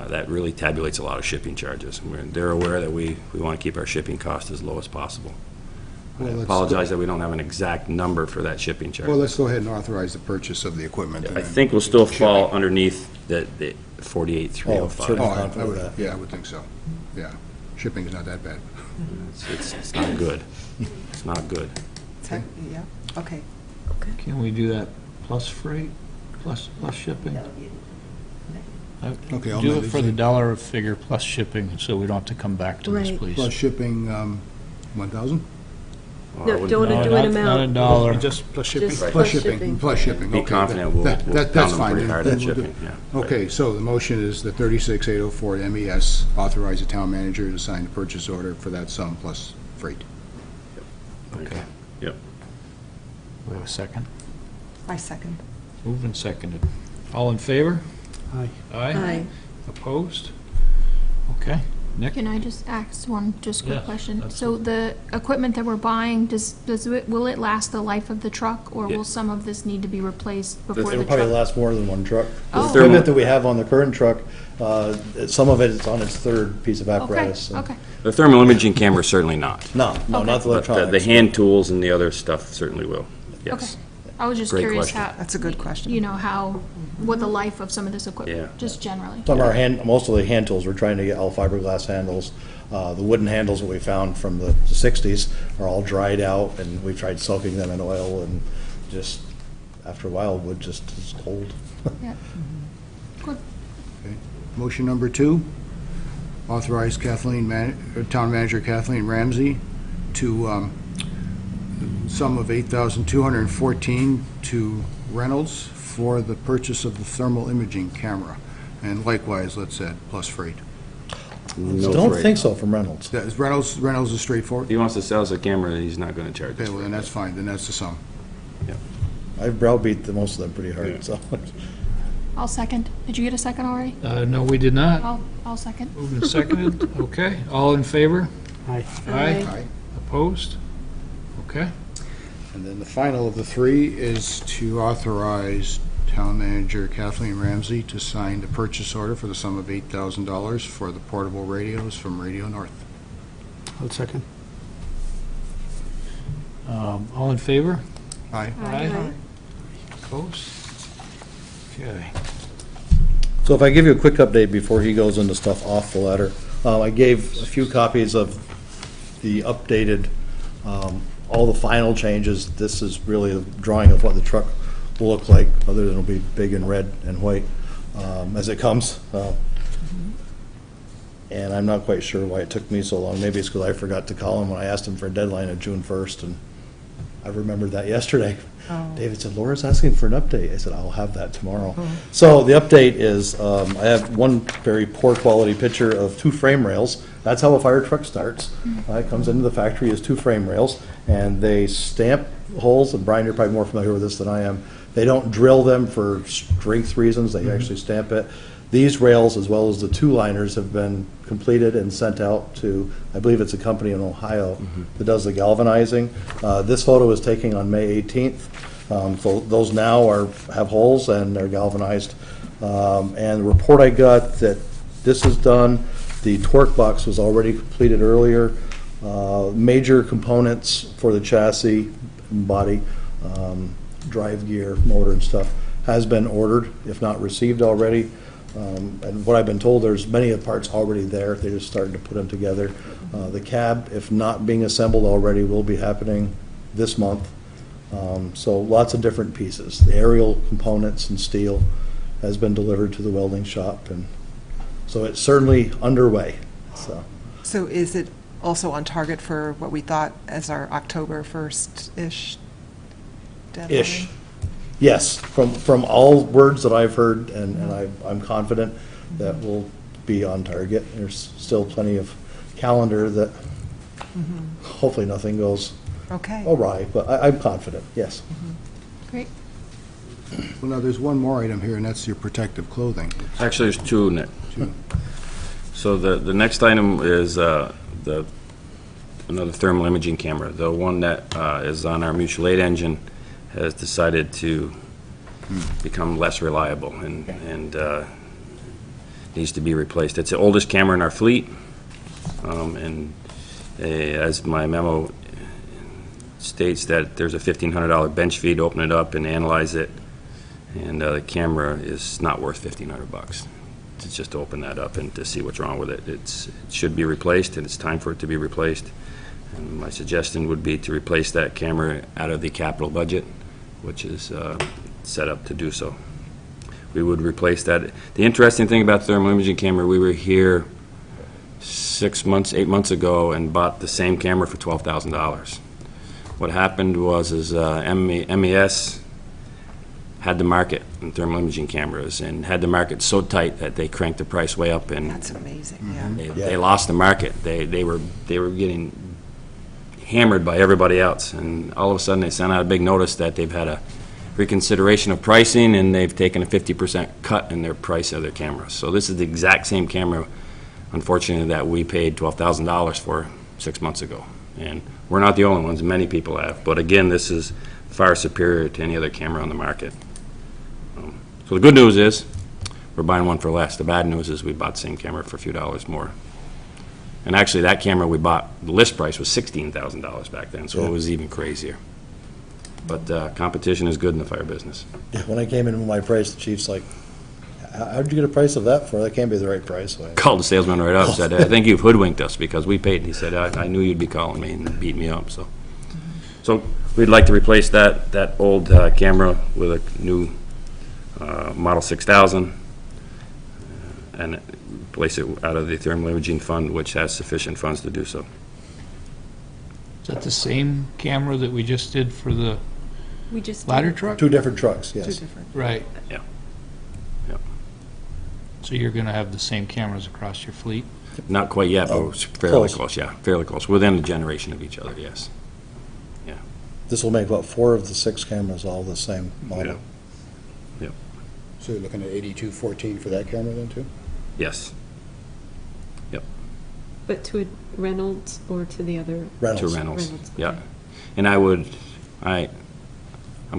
That really tabulates a lot of shipping charges. They're aware that we want to keep our shipping cost as low as possible. I Well, let's- apologize that we don't have an exact number for that shipping charge. Well, let's go ahead and authorize the purchase of the equipment. and I then- think we'll still fall underneath the Oh, 48,305. certainly. I Confident would, with that. yeah, I would think so. Yeah. Shipping is not that bad. It's not good. It's not good. Yeah, okay. Can we do that plus freight, plus shipping? Okay, I'll Do amend it it. for the dollar figure plus shipping, so we don't have to come back to this, Right. please. Plus shipping, 1,000? Well, I No, wouldn't- don't want to do No, an not a amount. dollar. Just plus shipping. Just Right. Plus shipping, plus shipping. Be Okay, confident we'll that- pound That's them fine. pretty then- hard then on we'll do- shipping, yeah. Okay, so the motion is the 36,804 to MES, authorize the town manager to sign the purchase order for that sum plus freight. Okay. Yep. We have a second? I second. Moved and seconded. All in favor? Aye. Aye. Opposed? Okay. Nick? Can I just ask one just Yeah, quick question? So absolutely. the equipment that we're buying, will it last the life of the truck, or Yeah. will some of this need to be replaced before It'll the probably truck? last more than one truck. The Oh. equipment that we have on the current truck, some of it is on its third piece of Okay, apparatus. and- okay. The thermal imaging camera, certainly not. No, Okay. not the But electronics. the hand tools and the other stuff certainly will, Okay. yes. I was just Great curious question. how, That's a good question. you know, what the life of some of this Yeah. equipment, just generally. Some of our most of the hand tools, we're trying to get all fiberglass handles. The wooden handles that we found from the 60s are all dried out, and we've tried soaking them in oil, and just, after a while, wood just is cold. Yeah. Good. Motion number 2, authorize Town Manager Kathleen Ramsey to sum of $8,214 to Reynolds for the purchase of the thermal imaging camera. And likewise, let's add plus freight. No Don't freight. think so from Reynolds. That is Reynolds is straightforward? If he wants to sell us a camera, he's not going to charge us Okay, well, for then it. that's fine, then that's the sum. I've browbeat most of them pretty hard, so. I'll second. Did you get a second already? No, we did not. I'll second. Moved and seconded. Okay. All in favor? Aye. Aye. Opposed? Okay. And then the final of the 3 is to authorize Town Manager Kathleen Ramsey to sign the purchase order for the sum of $8,000 for the portable radios from Radio North. I'll second. All in favor? Aye. Aye. Opposed? Okay. So if I give you a quick update before he goes into stuff off the letter, I gave a few copies of the updated, all the final changes. This is really a drawing of what the truck will look like, other than it'll be big and red and white as it comes. And I'm not quite sure why it took me so long. Maybe it's because I forgot to call him when I asked him for a deadline of June 1st, and I remembered that yesterday. Oh. David said, Laura's asking for an update. I said, I'll have that tomorrow. So the update is, I have one very poor quality picture of 2 frame rails. That's how a fire truck starts. It comes into the factory as 2 frame rails, and they stamp holes, and Brian, you're probably more familiar with this than I am. They don't drill them for strength reasons, they actually stamp it. These rails, as well as the 2 liners, have been completed and sent out to, I believe it's a company in Ohio that does the galvanizing. This photo was taken on May 18th. So those now have holes and they're galvanized. And the report I got that this is done, the torque box was already completed earlier. Major components for the chassis and body, drive gear, motor and stuff, has been ordered, if not received already. And what I've been told, there's many of the parts already there. They're just starting to put them together. The cab, if not being assembled already, will be happening this month. So lots of different pieces. The aerial components and steel has been delivered to the welding shop, and so it's certainly underway. So is it also on target for what we thought as our October 1st-ish deadline? Ish. Yes, from all words that I've heard, and I'm confident that we'll be on target. There's still plenty of calendar that hopefully nothing goes awry, but I'm confident, yes. Great. Well, now, there's one more item here, and that's your protective clothing. Actually, there's 2, Nick. So the next item is another thermal imaging camera. The one that is on our mutual aid engine has decided to become less reliable and needs to be replaced. It's the oldest camera in our fleet, and as my memo states, that there's a $1,500 bench fee to open it up and analyze it, and the camera is not worth $1,500 to just open that up and to see what's wrong with it. It should be replaced, and it's time for it to be replaced. And my suggestion would be to replace that camera out of the capital budget, which is set up to do so. We would replace that. The interesting thing about the thermal imaging camera, we were here 8 months ago and bought the same camera for $12,000. What happened was MES had the market in thermal imaging cameras and had the market so tight that they cranked the price way up, and That's amazing, yeah. they lost the market. They were getting hammered by everybody else, and all of a sudden they sent out a big notice that they've had a reconsideration of pricing, and they've taken a 50% cut in their price of their cameras. So this is the exact same camera, unfortunately, that we paid $12,000 for 6 months ago. And we're not the only ones, many people have. But again, this is far superior to any other camera on the market. So the good news is we're buying one for less. The bad news is we bought the same camera for a few dollars more. And actually, that camera we bought, the list price was $16,000 back then, so it was even crazier. But competition is good in the fire business. Yeah, when I came in with my price, the chief's like, how'd you get a price of that for? That can't be the right price. So Called the salesman right up, said, I think you've hoodwinked us because we paid. And he said, I knew you'd be calling me, and beat me up. So we'd like to replace that old camera with a new Model 6000 and replace it out of the thermal imaging fund, which has sufficient funds to do so. Is that the same camera that we just did for the We just ladder did. truck? 2 different trucks, yes. 2 different. Right. Yeah. So you're going to have the same cameras across your fleet? Not quite yet, but it's fairly close. close, yeah, fairly close, within a generation of each other, yes. This will make about 4 of the 6 cameras all the same model. Yep. So you're looking at 8214 for that camera then, too? Yes. But to a Reynolds or to the other? Reynolds. To Reynolds, Reynolds, yeah. okay. And I'm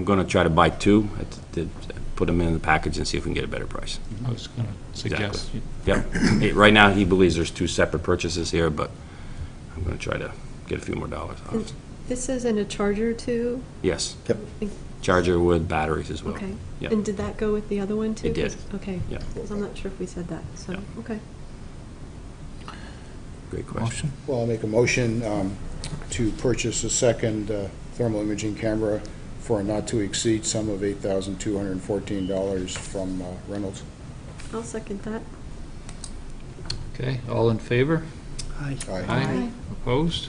going to try to buy 2, to put them in the package and see if we can get a better price. I was going to suggest. Exactly. Yep. Right now, he believes there's 2 separate purchases here, but I'm going to try to get a few more dollars off. And this is in a charger too? Yes. Yep. Charger with batteries as well. Okay. Yep. And did that go with the other one too? It did. 'Cause- Okay. Yeah. So I'm not sure if we said that, so, Yeah. okay. Great question. Motion? Well, I'll make a motion to purchase a second thermal imaging camera for a not-to-exceed sum of $8,214 from Reynolds. I'll second that. Okay, all in favor? Aye. Opposed?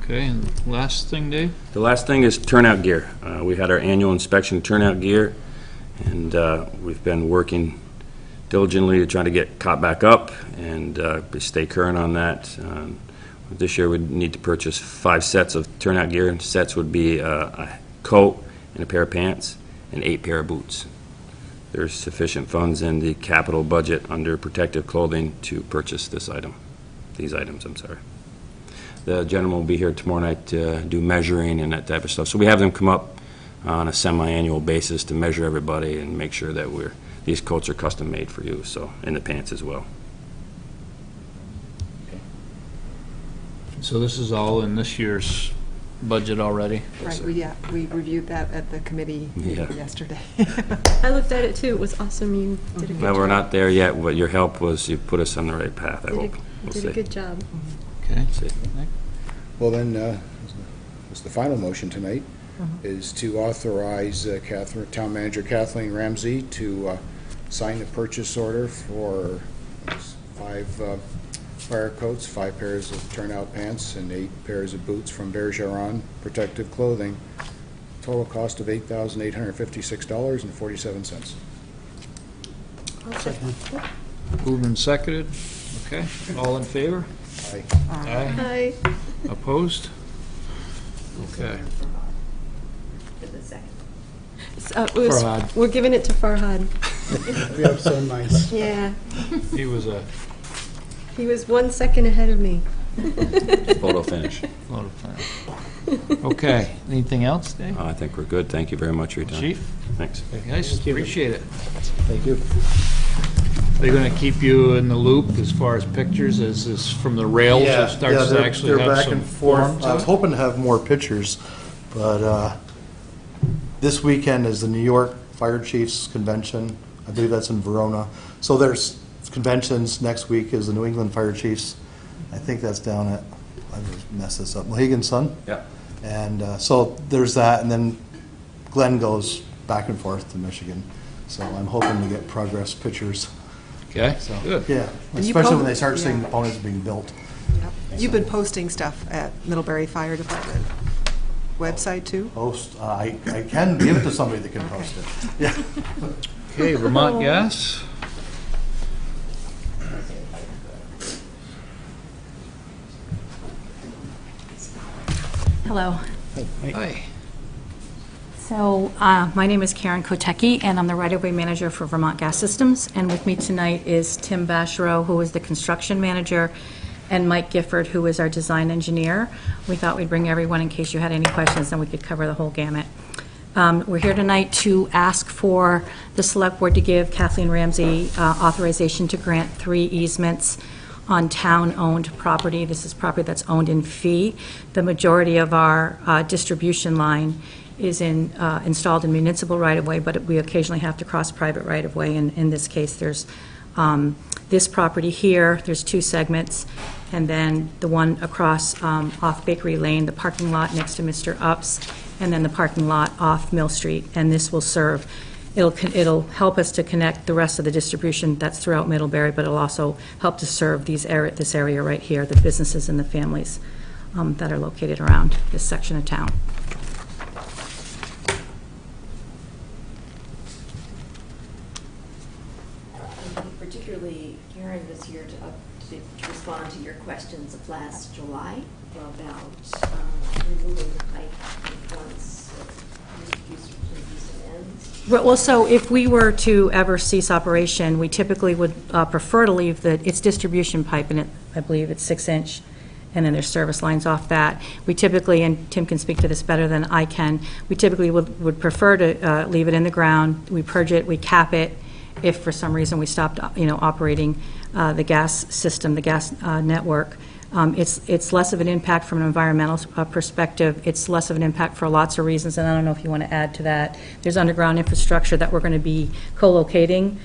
Okay, and last thing, Dave? The last thing is turnout gear. We had our annual inspection of turnout gear, and we've been working diligently to try to get caught back up and stay current on that. This year, we'd need to purchase 5 sets of turnout gear, and sets would be a coat and a pair of pants and 8 pair of boots. There's sufficient funds in the capital budget under protective clothing to purchase these items, I'm sorry. The gentleman will be here tomorrow night to do measuring and that type of stuff. So we have them come up on a semi-annual basis to measure everybody and make sure that these coats are custom made for you, so, and the pants as well. So this is all in this year's budget already? Right, we reviewed that at the committee meeting yesterday. I looked at it too. It was awesome. You did a good job. Well, we're not there yet, but your help was, you put us on the right path, I hope. You We'll did see. a good job. Okay. See. Well, then, it's the final motion tonight, is to authorize Town Manager Kathleen Ramsey to sign the purchase order for 5 fire coats, 5 pairs of turnout pants, and 8 pairs of boots from Bergeron Protective Clothing. Total cost of $8,856.47. Moved and seconded. Okay, all in favor? Aye. Aye. Hi. Opposed? Okay. For the second. Farhad. We're giving it to Farhad. We are so nice. Yeah. He was a He was 1 second ahead of me. Photo finish. lot of fun. Okay, anything else, Dave? I think we're good. Thank you very much for your time. Chief? Thanks. Nice, appreciate it. Thank you. They're going to keep you in the loop as far as pictures, as this from the rails, it starts to actually they're have back some and forth. form to I was it? hoping to have more pictures, but this weekend is the New York Fire Chiefs Convention. I believe that's in Verona. So there's conventions. Next week is the New England Fire Chiefs. I think that's down at, I just messed this up, Mohegan Sun. Yeah. And so there's that, and then Glenn goes back and forth to Michigan. So I'm hoping to get progress pictures. Okay, So, good. yeah, And you especially po- when they start seeing yeah. components being built. Yep. You've been posting stuff at Middlebury Fire Department website too? Post, I can give it to somebody that can post it. Yeah. Okay, Vermont Gas? Hello. Hi. So, my name is Karen Kotecki, and I'm the right-of-way manager for Vermont Gas Systems. And with me tonight is Tim Basharow, who is the construction manager, and Mike Gifford, who is our design engineer. We thought we'd bring everyone in case you had any questions, and we could cover the whole gamut. We're here tonight to ask for the Select Board to give Kathleen Ramsey authorization to grant 3 easements on town-owned property. This is property that's owned in fee. The majority of our distribution line is installed in municipal right-of-way, but we occasionally have to cross private right-of-way. And in this case, there's this property here, there's 2 segments, and then the one across off Bakery Lane, the parking lot next to Mr. Ups, and then the parking lot off Mill Street. And this will serve, it'll help us to connect the rest of the distribution that's throughout Middlebury, but it'll also help to serve this area right here, the businesses and the families that are located around this section of town. Particularly, Karen was here to respond to your questions of last July about removing the pipe once distribution ends. Well, so if we were to ever cease operation, we typically would prefer to leave its distribution pipe, and I believe it's 6-inch, and then there's service lines off that. We typically, and Tim can speak to this better than I can, we typically would prefer to leave it in the ground. We purge it, we cap it. If for some reason we stopped, operating the gas system, the gas network, it's less of an impact from an environmental perspective. It's less of an impact for lots of reasons, and I don't know if you want to add to that. There's underground infrastructure that we're going to be co-locating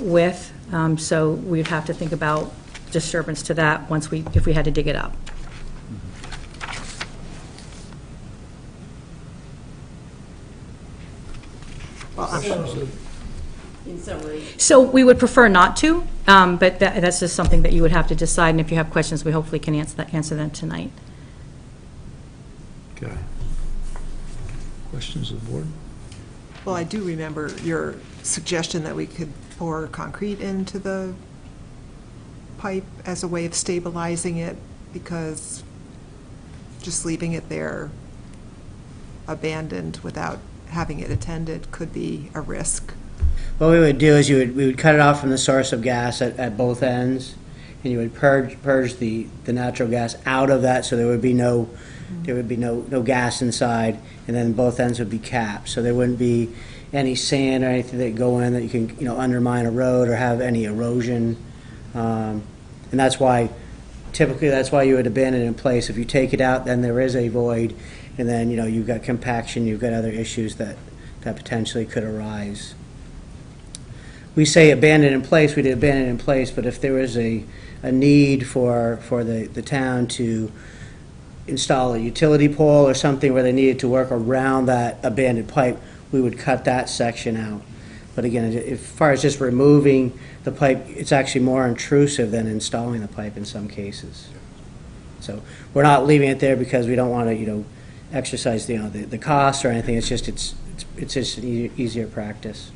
with, so we'd have to think about disturbance to that if we had to dig it up. In summary. So we would prefer not to, but that's just something that you would have to decide, and if you have questions, we hopefully can answer them tonight. Okay. Questions of the board? Well, I do remember your suggestion that we could pour concrete into the pipe as a way of stabilizing it, because just leaving it there abandoned without having it attended could be a risk. What we would do is we would cut it off from the source of gas at both ends, and you would purge the natural gas out of that, so there would be no gas inside, and then both ends would be capped, so there wouldn't be any sand or anything that go in that you can undermine a road or have any erosion, and that's why typically you would abandon it in place. If you take it out, then there is a void, and then you've got compaction, you've got other issues that potentially could arise. We say abandon in place, we did abandon in place, but if there was a need for the town to install a utility pole or something where they needed to work around that abandoned pipe, we would cut that section out. But again, as far as just removing the pipe, it's actually more intrusive than installing the pipe in some cases. So we're not leaving it there because we don't want to, exercise the cost or anything. It's just an easier practice.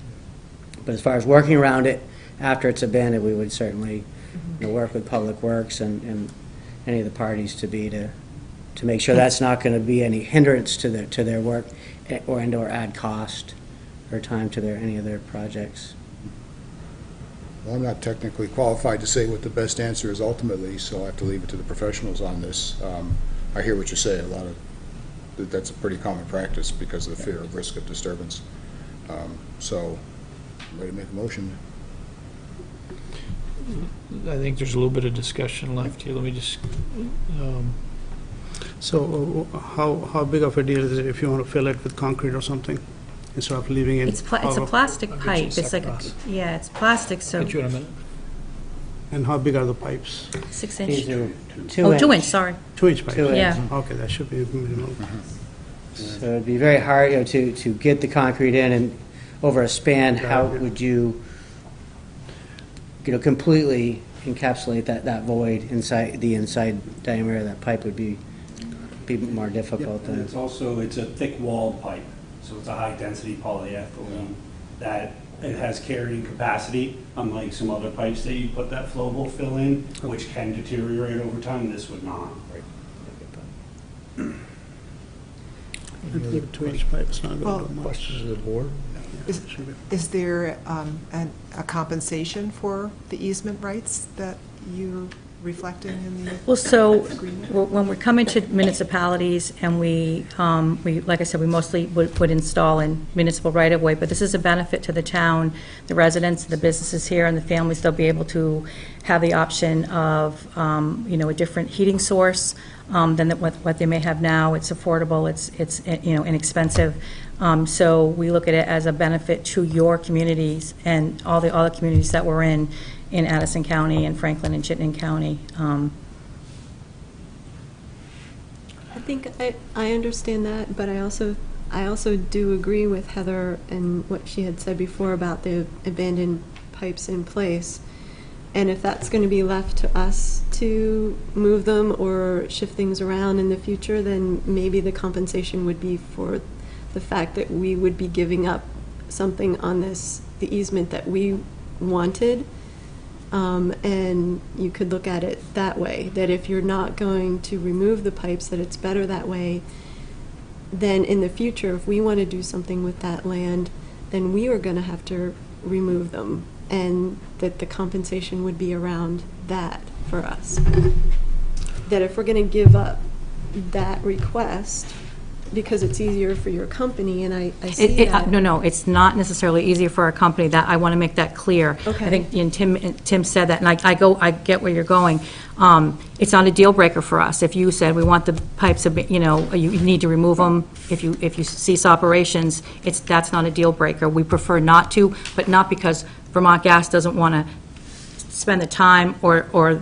But as far as working around it after it's abandoned, we would certainly work with Public Works and any of the parties to make sure that's not going to be any hindrance to their work or add cost or time to any of their projects. Well, I'm not technically qualified to say what the best answer is ultimately, so I have to leave it to the professionals on this. I hear what you say. That's a pretty common practice because of the fear of risk of disturbance. So, I'm ready to make a motion. I think there's a little bit of discussion left here. Let me just, So how big of a deal is it if you want to fill it with concrete or something instead of leaving it? It's a plastic I'll get you a pipe. It's second like, glass. yeah, it's plastic, so get you in a minute. And how big are the pipes? 6 These inch. are 2 Oh, inch. 2 inch, sorry. 2-inch pipes? 2 inch. Yeah. Okay, that should be minimal. So it'd be very hard, to get the concrete in, and over a span, how would you, completely encapsulate that void inside the inside diameter of that pipe would be more difficult And than. it's a thick-walled pipe, so it's a high-density polyethylene that it has carrying capacity, unlike some other pipes that you put that flowable fill in, which can deteriorate over time. This would not. Any other 2-inch pipe is not going to do much. Questions of the board? Is there a compensation for the easement rights that you're reflecting in the Well, so agreement? when we're coming to municipalities and we, like I said, we mostly would install in municipal right-of-way, but this is a benefit to the town, the residents, the businesses here, and the families. They'll be able to have the option of, a different heating source than what they may have now. It's affordable, it's inexpensive. So we look at it as a benefit to your communities and all the other communities that we're in Addison County and Franklin and Chittenden County. I think I understand that, but I also do agree with Heather and what she had said before about the abandoned pipes in place. And if that's going to be left to us to move them or shift things around in the future, then maybe the compensation would be for the fact that we would be giving up something on the easement that we wanted. And you could look at it that way, that if you're not going to remove the pipes, that it's better that way. Then in the future, if we want to do something with that land, then we are going to have to remove them, and that the compensation would be around that for us. That if we're going to give up that request, because it's easier for your company, and I see that. No, it's not necessarily easier for our company. That, I want to make that clear. Okay. I think, and Tim said that, and I get where you're going. It's not a deal breaker for us. If you said, we want the pipes, you need to remove them, if you cease operations, that's not a deal breaker. We prefer not to, but not because Vermont Gas doesn't want to spend the time or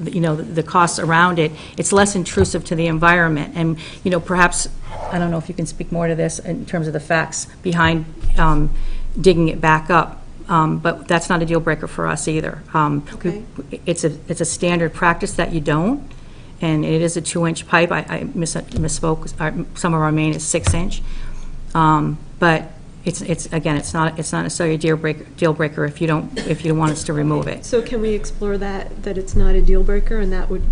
you know, the costs around it, it's less intrusive to the environment. And, you know, perhaps, I don't know if you can speak more to this in terms of the facts behind digging it back up. But that's not a deal breaker for us either. Okay. It's a standard practice that you don't, and it is a 2-inch pipe. I misspoke. Some of our main is 6-inch. But it's again, it's not necessarily a deal breaker if you don't want us to remove it. So can we explore that it's not a deal breaker, and that would,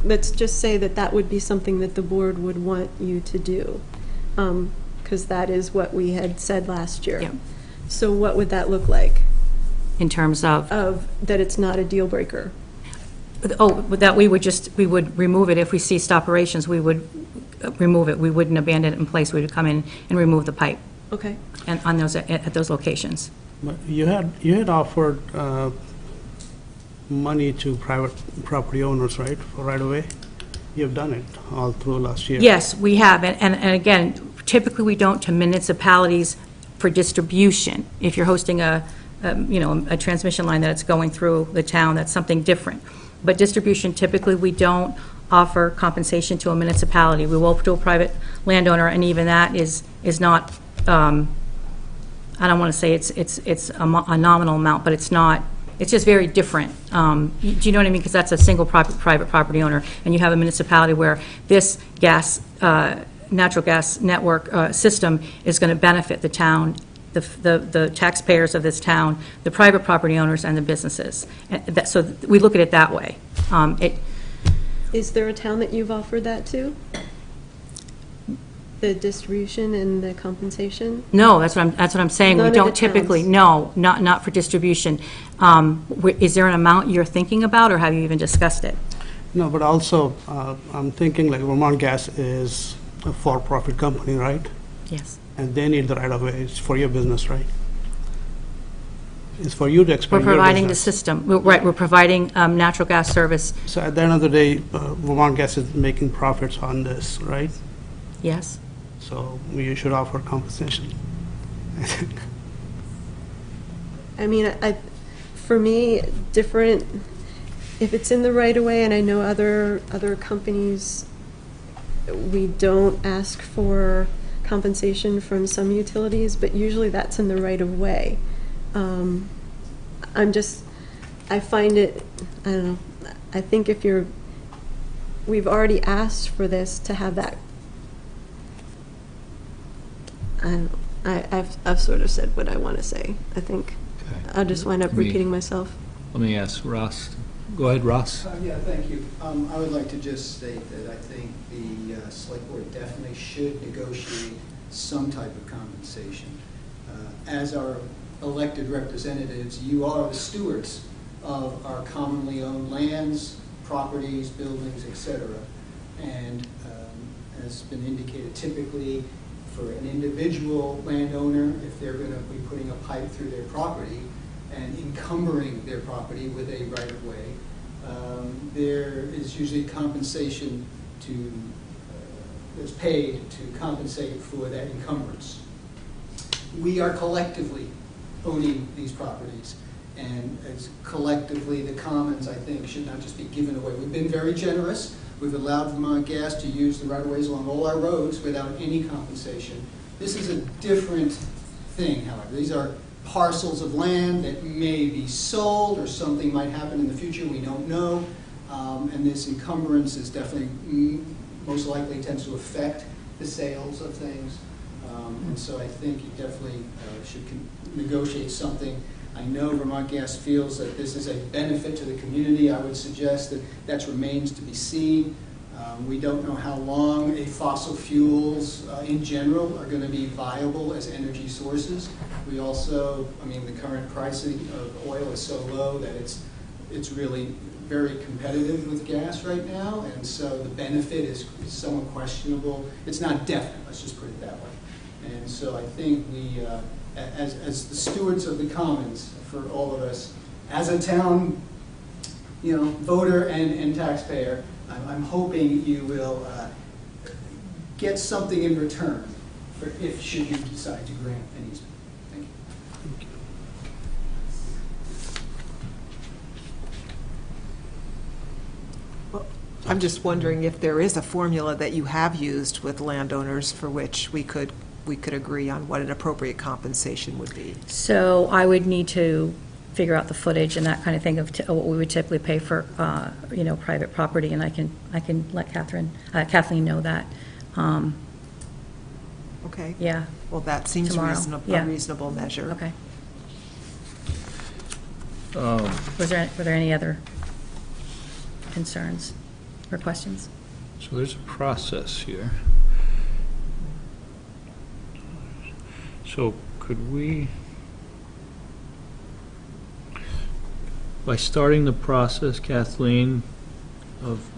let's just say that would be something that the board would want you to do, because that is what we had said last year. Yeah. So what would that look like? In terms of? Of that it's not a deal breaker. Oh, that we would remove it if we ceased operations. We would remove it. We wouldn't abandon it in place. We would come in and remove the pipe. Okay. And on those, at those locations. But you had offered money to private property owners, right, for right away? You've done it all through last year. Yes, we have. And again, typically we don't to municipalities for distribution. If you're hosting a transmission line that's going through the town, that's something different. But distribution, typically we don't offer compensation to a municipality. We will to a private landowner, and even that is not, I don't want to say it's a nominal amount, but it's not, it's just very different. Do you know what I mean? Because that's a single private property owner, and you have a municipality where this natural gas network system is going to benefit the town, the taxpayers of this town, the private property owners, and the businesses. And so we look at it that way. Is there a town that you've offered that to? The distribution and the compensation? No, that's what I'm saying. None We of the don't typically. towns? No, not for distribution. Is there an amount you're thinking about, or have you even discussed it? No, but also, I'm thinking like Vermont Gas is a for-profit company, right? Yes. And they need the right-of-way. It's for your business, right? It's for you to We're expand your providing the business. system. Right, we're providing natural gas service. So at the end of the day, Vermont Gas is making profits on this, right? Yes. So you should offer compensation, I think. I mean, for me, different, if it's in the right of way, and I know other companies, we don't ask for compensation from some utilities, but usually that's in the right of way. I find it, I don't know, I think if we've already asked for this to have that, I don't know, I've sort of said what I want to say, I think. I'll just wind up repeating myself. Let me ask Ross. Go ahead, Ross. Yeah, thank you. I would like to just state that I think the Select Board definitely should negotiate some type of compensation. As our elected representatives, you are the stewards of our commonly owned lands, properties, buildings, etc. And as has been indicated, typically for an individual landowner, if they're going to be putting a pipe through their property and encumbering their property with a right-of-way, there is usually compensation that's paid to compensate for that encumbrance. We are collectively owning these properties, and as collectively, the commons, I think, should not just be given away. We've been very generous. We've allowed Vermont Gas to use the right-of-ways along all our roads without any compensation. This is a different thing, however. These are parcels of land that may be sold, or something might happen in the future, we don't know. And this encumbrance is definitely, most likely tends to affect the sales of things. And so I think you definitely should negotiate something. I know Vermont Gas feels that this is a benefit to the community. I would suggest that remains to be seen. We don't know how long fossil fuels in general are going to be viable as energy sources. We also, I mean, the current pricing of oil is so low that it's really very competitive with gas right now, and so the benefit is somewhat questionable. It's not definite, let's just put it that way. And so I think we, as the stewards of the commons for all of us, as a town, voter and taxpayer, I'm hoping you will get something in return should you decide to grant an easement. Thank you. I'm just wondering if there is a formula that you have used with landowners for which we could agree on what an appropriate compensation would be. So I would need to figure out the footage and that kind of thing of what we would typically pay for, private property, and I can let Kathleen know that. Okay? Yeah. Well, that seems Tomorrow. a Yeah. reasonable measure. Okay. Were there any other concerns or questions? So there's a process here. So could we, by starting the process, Kathleen, of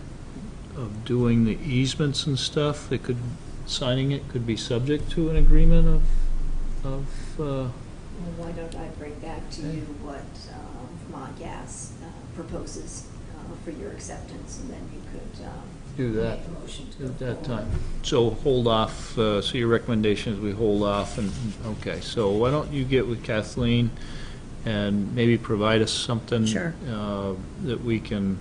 doing the easements and stuff, signing it could be subject to an agreement of Well, why don't I bring back to you what Vermont Gas proposes for your acceptance, and then you could do that make a motion to at go that forward. time. So hold off, so your recommendation is we hold off, and, okay, so why don't you get with Kathleen and maybe provide us something Sure. that we can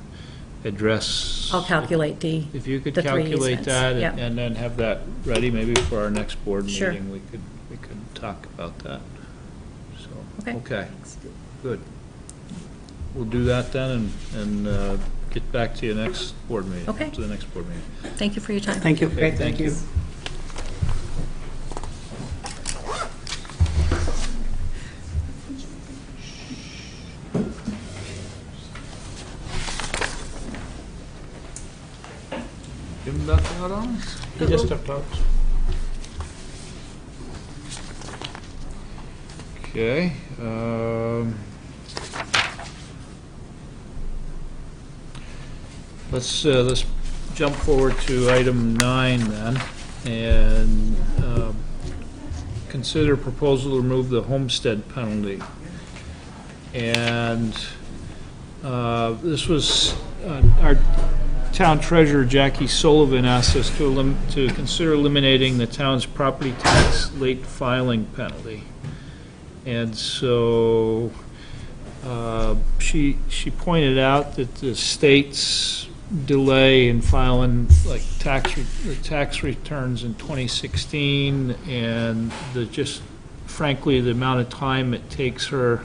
address. I'll calculate If you could the 3 calculate easements. that Yep. and then have that ready, maybe for our next board Sure. meeting, we could talk about that. So, Okay. good. We'll do that then and get back to you next board meeting. Okay. To the next board meeting. Thank you for your time. Thank you. Okay, Great, thank you. Jim back out on? He just stepped out. Okay. Let's jump forward to item 9 then, and consider proposal to remove the homestead penalty. And this was our town treasurer, Jackie Sullivan, asked us to consider eliminating the town's property tax late filing penalty. And so she pointed out that the state's delay in filing the tax returns in 2016, and frankly the amount of time it takes her,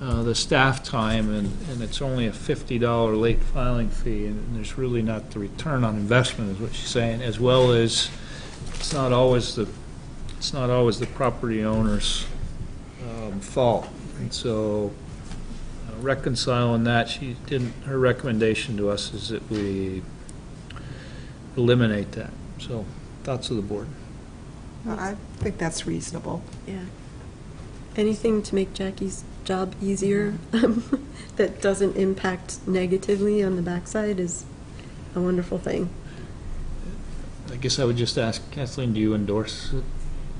the staff time, and it's only a $50 late filing fee, and there's really not the return on investment, is what she's saying, as well as it's not always the property owner's fault. And so reconciling that, her recommendation to us is that we eliminate that. So thoughts of the board? I think that's reasonable. Yeah. Anything to make Jackie's job easier that doesn't impact negatively on the backside is a wonderful thing. I guess I would just ask Kathleen, do you endorse it?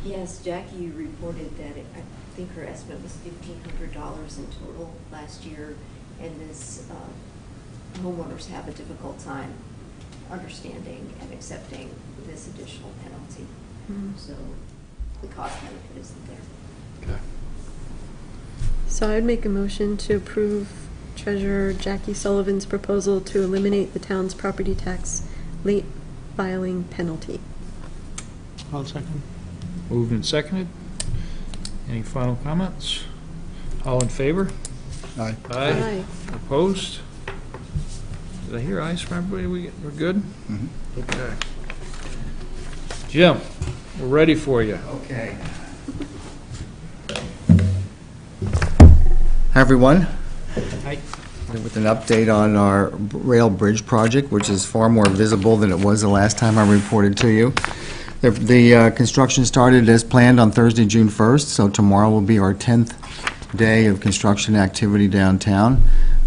Yes, Jackie reported that I think her estimate was $1,500 in total last year, and this homeowners have a difficult time understanding and accepting this additional penalty. So the cost benefit isn't there. Okay. So I would make a motion to approve Treasurer Jackie Sullivan's proposal to eliminate the town's property tax late filing penalty. I'll second. Moved and seconded. Any final comments? All in favor? Aye. Aye. Opposed? Did I hear ayes from everybody? We're good? Okay. Jim, we're ready for you. Okay. Hi, everyone. Hi. With an update on our rail bridge project, which is far more visible than it was the last time I reported to you. The construction started as planned on Thursday, June 1st, so tomorrow will be our 10th day of construction activity downtown.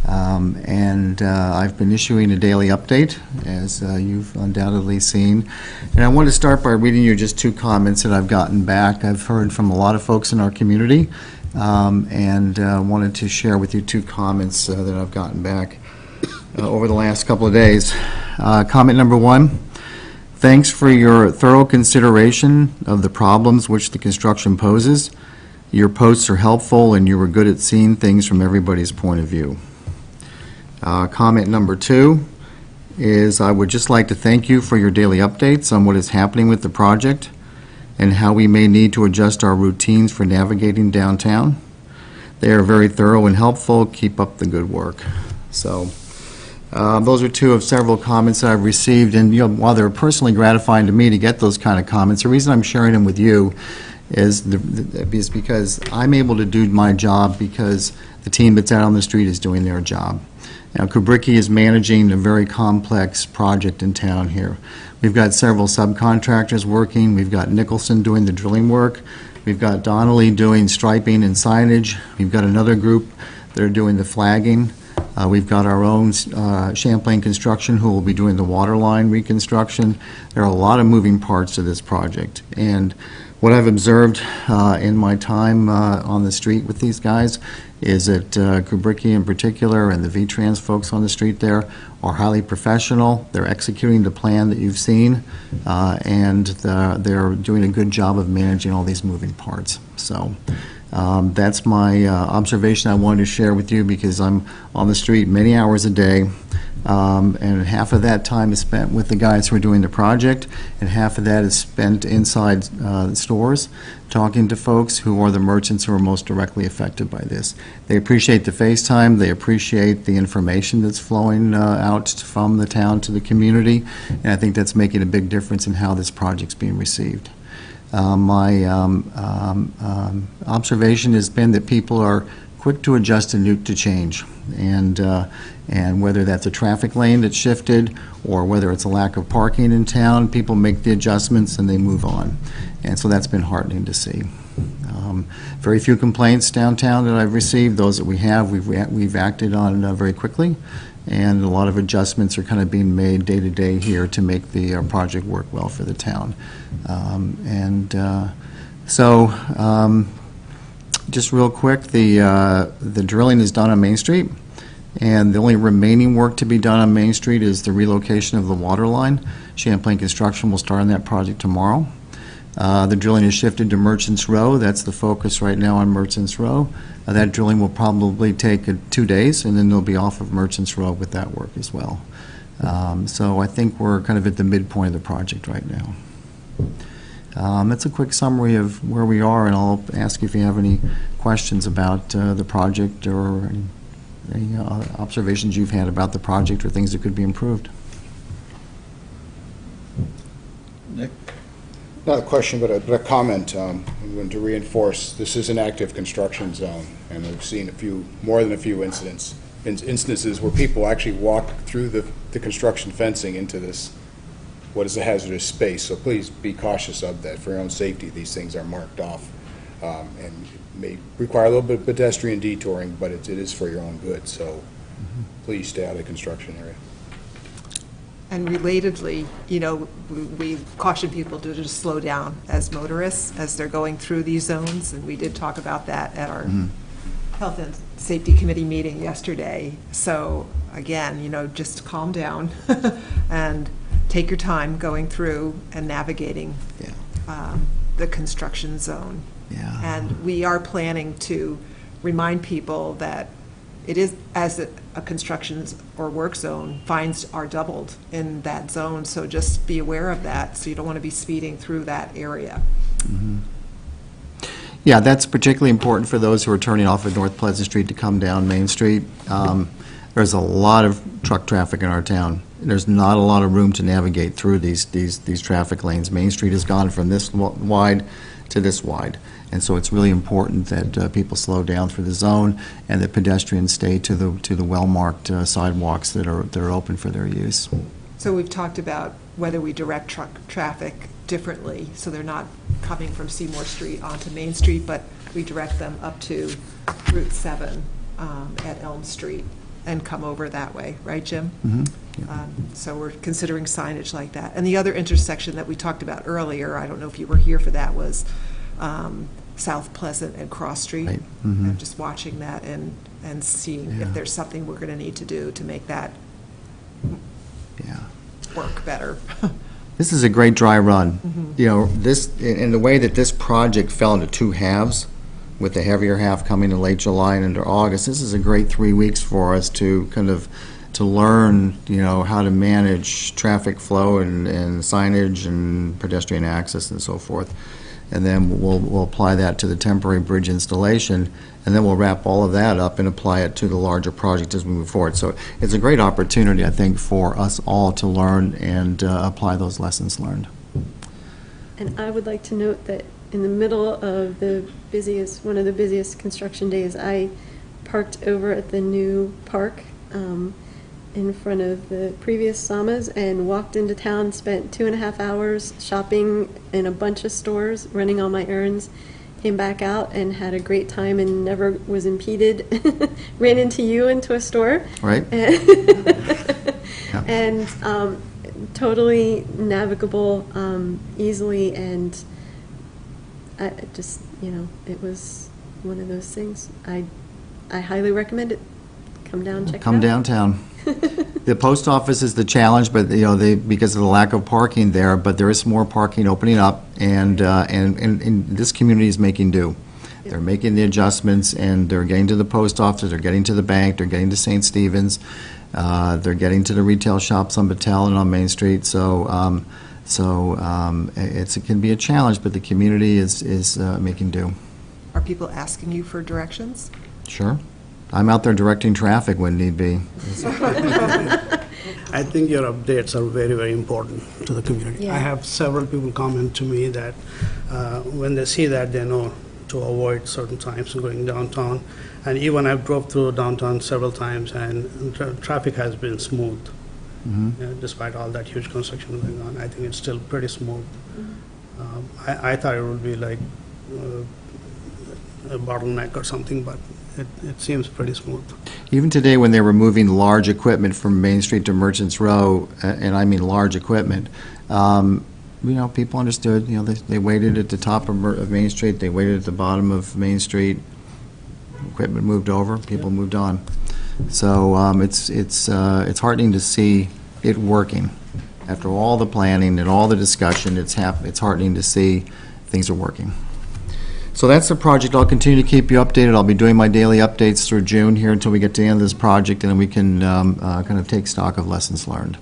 I've been issuing a daily update, as you've undoubtedly seen. And I want to start by reading you just 2 comments that I've gotten back. I've heard from a lot of folks in our community, and wanted to share with you 2 comments that I've gotten back over the last couple of days. Comment number 1. Thanks for your thorough consideration of the problems which the construction poses. Your posts are helpful, and you were good at seeing things from everybody's point of view. Comment number 2, is I would just like to thank you for your daily updates on what is happening with the project and how we may need to adjust our routines for navigating downtown. They are very thorough and helpful. Keep up the good work. So, those are two of several comments that I've received, and while they're personally gratifying to me to get those kind of comments, the reason I'm sharing them with you is because I'm able to do my job because the team that's out on the street is doing their job. Now, Kubricki is managing a very complex project in town here. We've got several subcontractors working. We've got Nicholson doing the drilling work. We've got Donnelly doing striping and signage. We've got another group that are doing the flagging. We've got our own Champlain Construction who will be doing the water line reconstruction. There are a lot of moving parts to this project. And what I've observed in my time on the street with these guys is that Kubricki in particular and the V-Trans folks on the street there are highly professional. They're executing the plan that you've seen, and they're doing a good job of managing all these moving parts. So that's my observation I wanted to share with you because I'm on the street many hours a day. And half of that time is spent with the guys who are doing the project, and half of that is spent inside stores talking to folks who are the merchants who are most directly affected by this. They appreciate the FaceTime, they appreciate the information that's flowing out from the town to the community, and I think that's making a big difference in how this project's being received. My observation has been that people are quick to adjust to change, and whether that's a traffic lane that's shifted or whether it's a lack of parking in town, people make the adjustments and they move on. And so that's been heartening to see. Very few complaints downtown that I've received. Those that we have, we've acted on very quickly, and a lot of adjustments are kind of being made day to day here to make the project work well for the town. Just real quick, the drilling is done on Main Street, and the only remaining work to be done on Main Street is the relocation of the water line. Champlain Construction will start on that project tomorrow. The drilling is shifted to Merchants Row. That's the focus right now on Merchants Row. That drilling will probably take 2 days, and then they'll be off of Merchants Row with that work as well. So I think we're kind of at the midpoint of the project right now. That's a quick summary of where we are, and I'll ask you if you have any questions about the project or any observations you've had about the project or things that could be improved. Nick? Not a question, but a comment. I'm going to reinforce, this is an active construction zone, and we've seen more than a few instances where people actually walk through the construction fencing into this, what is a hazardous space. So please be cautious of that. For your own safety, these things are marked off, and it may require a little bit of pedestrian detouring, but it is for your own good. So please stay out of the construction area. And relatedly, we caution people to just slow down as motorists as they're going through these zones, and we did talk about that at our Health and Safety Committee meeting yesterday. So again, just calm down and take your time going through and navigating the construction zone. Yeah. And we are planning to remind people that it is, as a construction or work zone, fines are doubled in that zone, so just be aware of that, so you don't want to be speeding through that area. Yeah, that's particularly important for those who are turning off at North Pleasant Street to come down Main Street. There's a lot of truck traffic in our town. There's not a lot of room to navigate through these traffic lanes. Main Street has gone from this wide to this wide. And so it's really important that people slow down through the zone and that pedestrians stay to the well-marked sidewalks that are open for their use. So we've talked about whether we direct truck traffic differently, so they're not coming from Seymour Street onto Main Street, but we direct them up to Route 7 at Elm Street and come over that way, right, Jim? So we're considering signage like that. And the other intersection that we talked about earlier, I don't know if you were here for that, was South Pleasant and Cross Street. Right. I'm just watching that and seeing if there's something we're going to need to do to make that work better. This is a great dry run. This, in the way that this project fell into two halves, with the heavier half coming in late July and into August, this is a great 3 weeks for us to to learn, how to manage traffic flow and signage and pedestrian access and so forth. And then we'll apply that to the temporary bridge installation, and then we'll wrap all of that up and apply it to the larger project as we move forward. So it's a great opportunity, I think, for us all to learn and apply those lessons learned. And I would like to note that in the middle of one of the busiest construction days, I parked over at the new park in front of the previous Samas and walked into town, spent 2.5 hours shopping in a bunch of stores, running all my errands, came back out and had a great time and never was impeded. Ran into you into a store. Right. And totally navigable easily, and I just, it was one of those things. I highly recommend it. Come down, check it out. Come downtown. The post office is the challenge, but because of the lack of parking there, but there is more parking opening up, and this community is making do. They're making the adjustments, and they're getting to the post office, they're getting to the bank, they're getting to St. Stephen's, they're getting to the retail shops on Battelle and on Main Street. So it can be a challenge, but the community is making do. Are people asking you for directions? Sure. I'm out there directing traffic when need be. I think your updates are very, very important to the community. Yeah. I have several people comment to me that when they see that, they know to avoid certain times going downtown. And even I've drove through downtown several times, and traffic has been smooth. Despite all that huge construction going on, I think it's still pretty smooth. I thought it would be like a bottleneck or something, but it seems pretty smooth. Even today, when they were moving large equipment from Main Street to Merchants Row, and I mean large equipment, people understood. They waited at the top of Main Street, they waited at the bottom of Main Street. Equipment moved over, people moved on. So it's heartening to see it working. After all the planning and all the discussion, it's heartening to see things are working. So that's the project. I'll continue to keep you updated. I'll be doing my daily updates through June here until we get to the end of this project, and then we can kind of take stock of lessons learned.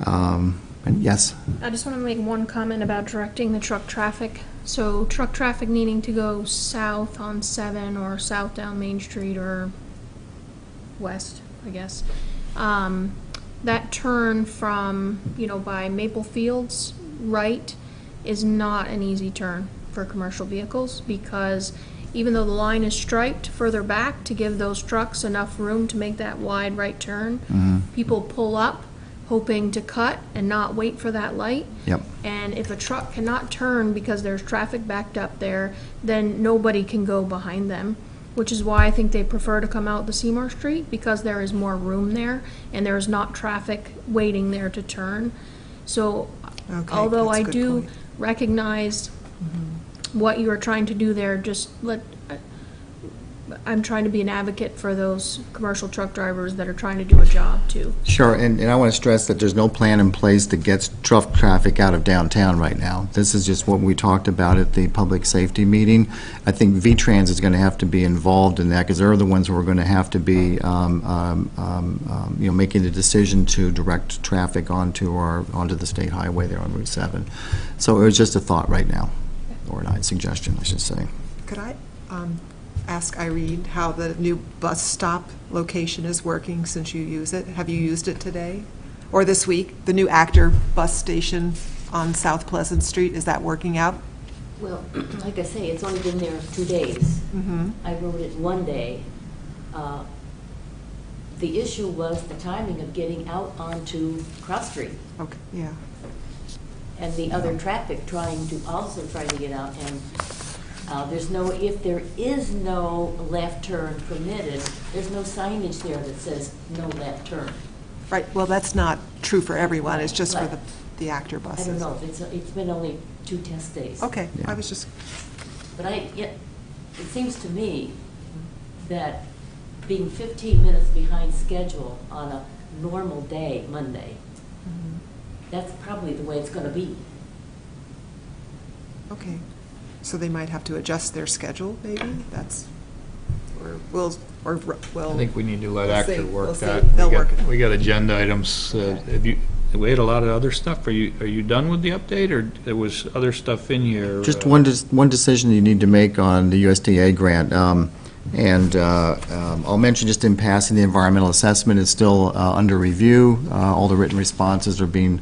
And yes? I just want to make one comment about directing the truck traffic. So truck traffic needing to go south on 7 or south down Main Street or west, I guess. That turn from, by Maple Fields right is not an easy turn for commercial vehicles, because even though the line is striped further back to give those trucks enough room to make that wide right turn, people pull up hoping to cut and not wait for that light. Yep. And if a truck cannot turn because there's traffic backed up there, then nobody can go behind them, which is why I think they prefer to come out the Seymour Street, because there is more room there and there is not traffic waiting there to turn. So although I do recognize what you are trying to do there, I'm trying to be an advocate for those commercial truck drivers that are trying to do a job too. Sure, and I want to stress that there's no plan in place that gets truck traffic out of downtown right now. This is just what we talked about at the public safety meeting. I think VTrans is going to have to be involved in that, because they're the ones who are going to have to be making the decision to direct traffic onto the state highway there on Route 7. So it was just a thought right now, or a suggestion, I should say. Could I ask Irene how the new bus stop location is working since you use it? Have you used it today or this week? The new Actor bus station on South Pleasant Street, is that working out? Well, like I say, it's only been there 2 days. I rode it one day. The issue was the timing of getting out onto Cross Street. Okay, yeah. And the other traffic trying to get out, and if there is no left turn permitted, there's no signage there that says no left turn. Right, well, that's not true for everyone, it's just for the Actor buses. I don't know, it's been only 2 test days. Okay, I was just... But it seems to me that being 15 minutes behind schedule on a normal day, Monday, that's probably the way it's going to be. Okay. So they might have to adjust their schedule, maybe? That's we'll. I think we need to let we'll see. Actor work We'll see. that. They'll We work got- it. We got agenda items. We had a lot of other stuff. Are you done with the update, or there was other stuff in here? Just one decision you need to make on the USDA grant. I'll mention just in passing, the environmental assessment is still under review. All the written responses are being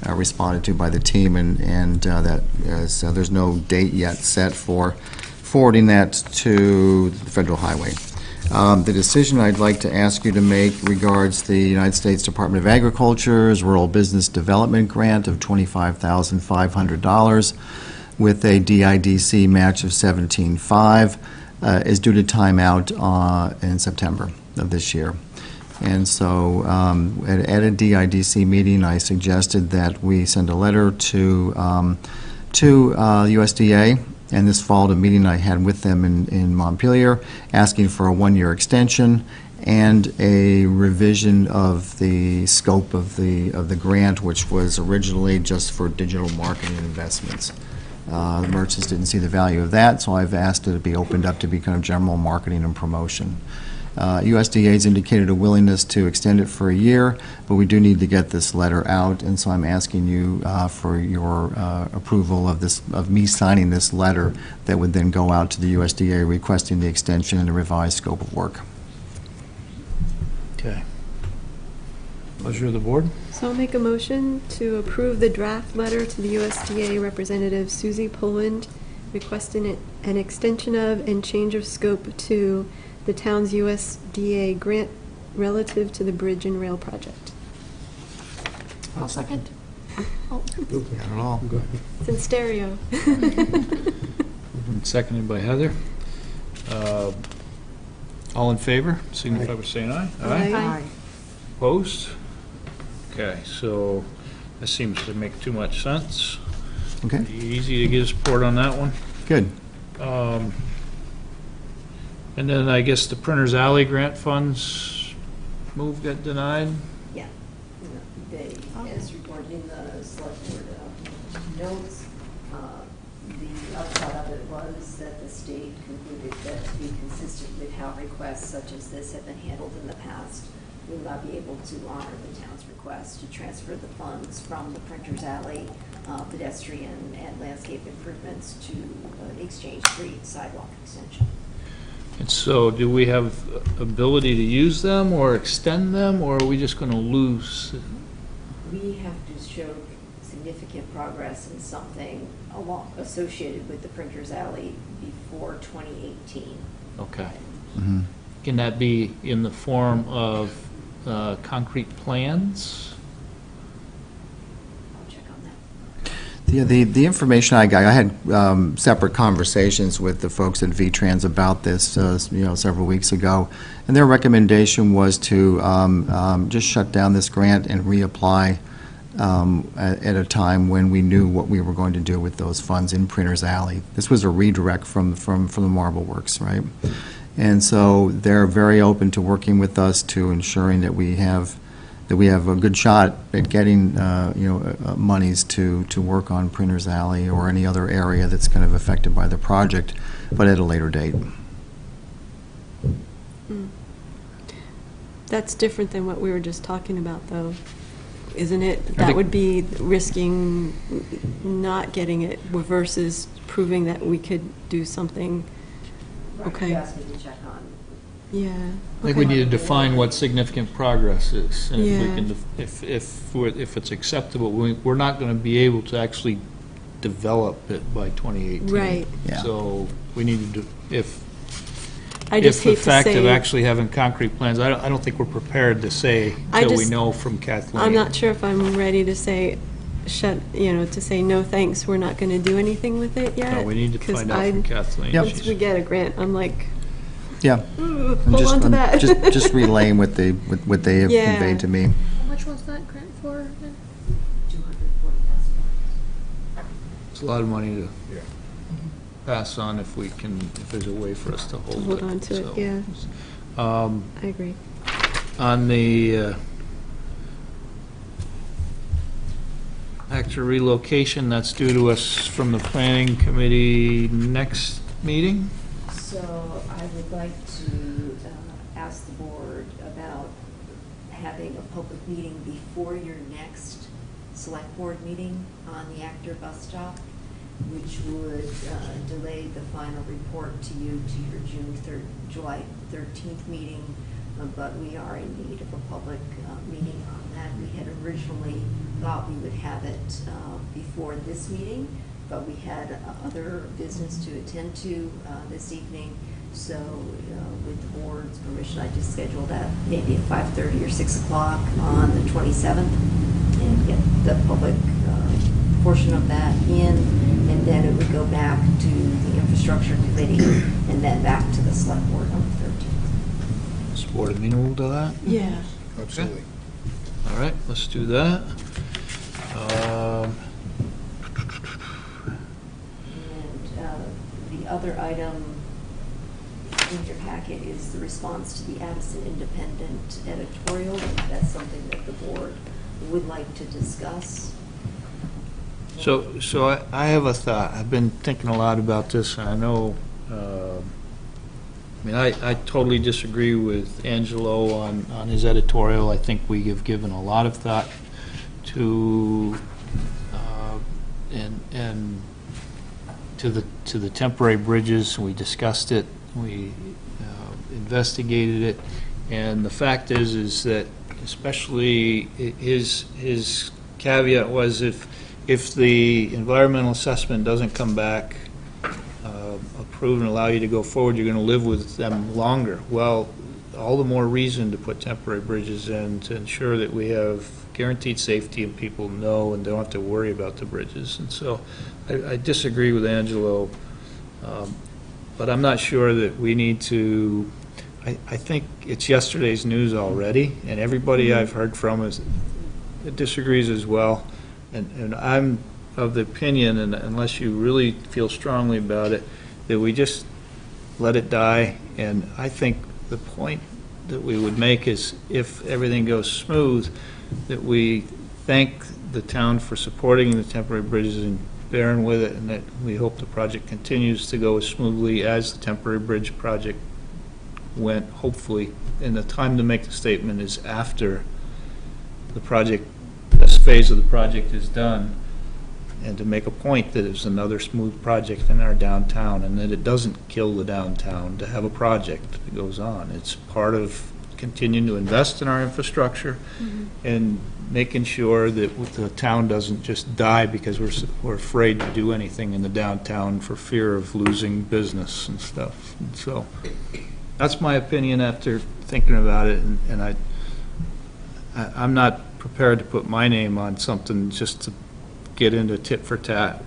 responded to by the team, and that is, there's no date yet set for forwarding that to the Federal Highway. The decision I'd like to ask you to make regards the United States Department of Agriculture's Rural Business Development Grant of $25,500 with a DIDC match of $17,500 is due to timeout in September of this year. And so at a DIDC meeting, I suggested that we send a letter to USDA, and this followed a meeting I had with them in Montpelier, asking for a one-year extension and a revision of the scope of the grant, which was originally just for digital marketing investments. The merchants didn't see the value of that, so I've asked it to be opened up to be kind of general marketing and promotion. USDA has indicated a willingness to extend it for a year, but we do need to get this letter out, and so I'm asking you for your approval of me signing this letter that would then go out to the USDA requesting the extension and a revised scope of work. Okay. Pleasure of the board. So I'll make a motion to approve the draft letter to the USDA Representative Susie Poland requesting an extension of and change of scope to the town's USDA grant relative to the bridge and rail project. I'll second. Got it all. It's in stereo. Seconded by Heather. All in favor, signify by saying aye. Aye. Opposed? Okay, so that seems to make too much sense. Okay, Easy to get support on that one. good. And then I guess the Printer's Alley grant funds move got denied? Yeah, they, as reported in the select board notes, the upshot of it was that the state concluded that to be consistent with how requests such as this have been handled in the past, we will not be able to honor the town's request to transfer the funds from the Printer's Alley pedestrian and landscape improvements to Exchange Street sidewalk extension. And so do we have ability to use them or extend them, or are we just going to lose? We have to show significant progress in something associated with the Printer's Alley before 2018. Okay. Mhm. Can that be in the form of concrete plans? I'll check on that. The information I got, I had separate conversations with the folks at V-Trans about this, several weeks ago, and their recommendation was to just shut down this grant and reapply at a time when we knew what we were going to do with those funds in Printer's Alley. This was a redirect from the Marble Works, right? And so they're very open to working with us to ensuring that we have a good shot at getting monies to work on Printer's Alley or any other area that's kind of affected by the project, but at a later date. That's different than what we were just talking about, though, isn't it? I That think- would be risking not getting it versus proving that we could do something. Okay. You asked me to check on. Yeah. I think we okay. need to define what significant progress is. And if we Yeah. can, if it's acceptable, we're not going to be able to actually develop it by 2018. Right. Yeah. So we need to, if I just the hate to fact of say, actually having concrete plans, I don't think we're prepared to say I until we just- know from Kathleen. I'm not sure if I'm ready to say, to say, no, thanks, we're not going to do anything with it yet. No, we need to 'cause find out from Kathleen. Yep. Once we get a grant, I'm like, Yeah. ooh, I'm hold on to that. just relaying what they have Yeah. conveyed to me. How much was that grant for? again? $240,000. It's a lot of money to pass on if there's a way for us to hold it. Hold on to it, So, yeah. Um, I agree. On the actor relocation, that's due to us from the planning committee next meeting? So I would like to ask the board about having a public meeting before your next select board meeting on the Actor bus stop, which would delay the final report to you to your July 13th meeting, but we are in need of a public meeting on that. We had originally thought we would have it before this meeting, but we had other business to attend to this evening. So with the board's permission, I just scheduled that maybe at 5:30 or 6 o'clock on the 27th and get the public portion of that in, and then it would go back to the infrastructure committee and then back to the select board on the 13th. Is the board amenable to that? Yeah. Absolutely. All right, let's do that. And the other item in your packet is the response to the Addison Independent editorial. That's something that the board would like to discuss. So I have a thought. I've been thinking a lot about this, and I know, I totally disagree with Angelo on his editorial. I think we have given a lot of thought to, and to the temporary bridges. We discussed it, we investigated it, and the fact is that especially his caveat was if the environmental assessment doesn't come back approved and allow you to go forward, you're going to live with them longer. Well, all the more reason to put temporary bridges in to ensure that we have guaranteed safety and people know and don't have to worry about the bridges. And so I disagree with Angelo, but I'm not sure that we need to. I think it's yesterday's news already, and everybody I've heard from disagrees as well. And I'm of the opinion, and unless you really feel strongly about it, that we just let it die. And I think the point that we would make is, if everything goes smooth, that we thank the town for supporting the temporary bridges and bearing with it, and that we hope the project continues to go as smoothly as the temporary bridge project went, hopefully. And the time to make the statement is after the project, this phase of the project is done, and to make a point that it's another smooth project in our downtown, and that it doesn't kill the downtown to have a project that goes on. It's part of continuing to invest in our infrastructure and making sure that the town doesn't just die because we're afraid to do anything in the downtown for fear of losing business and stuff. And so that's my opinion after thinking about it, and I'm not prepared to put my name on something just to get into tit for tat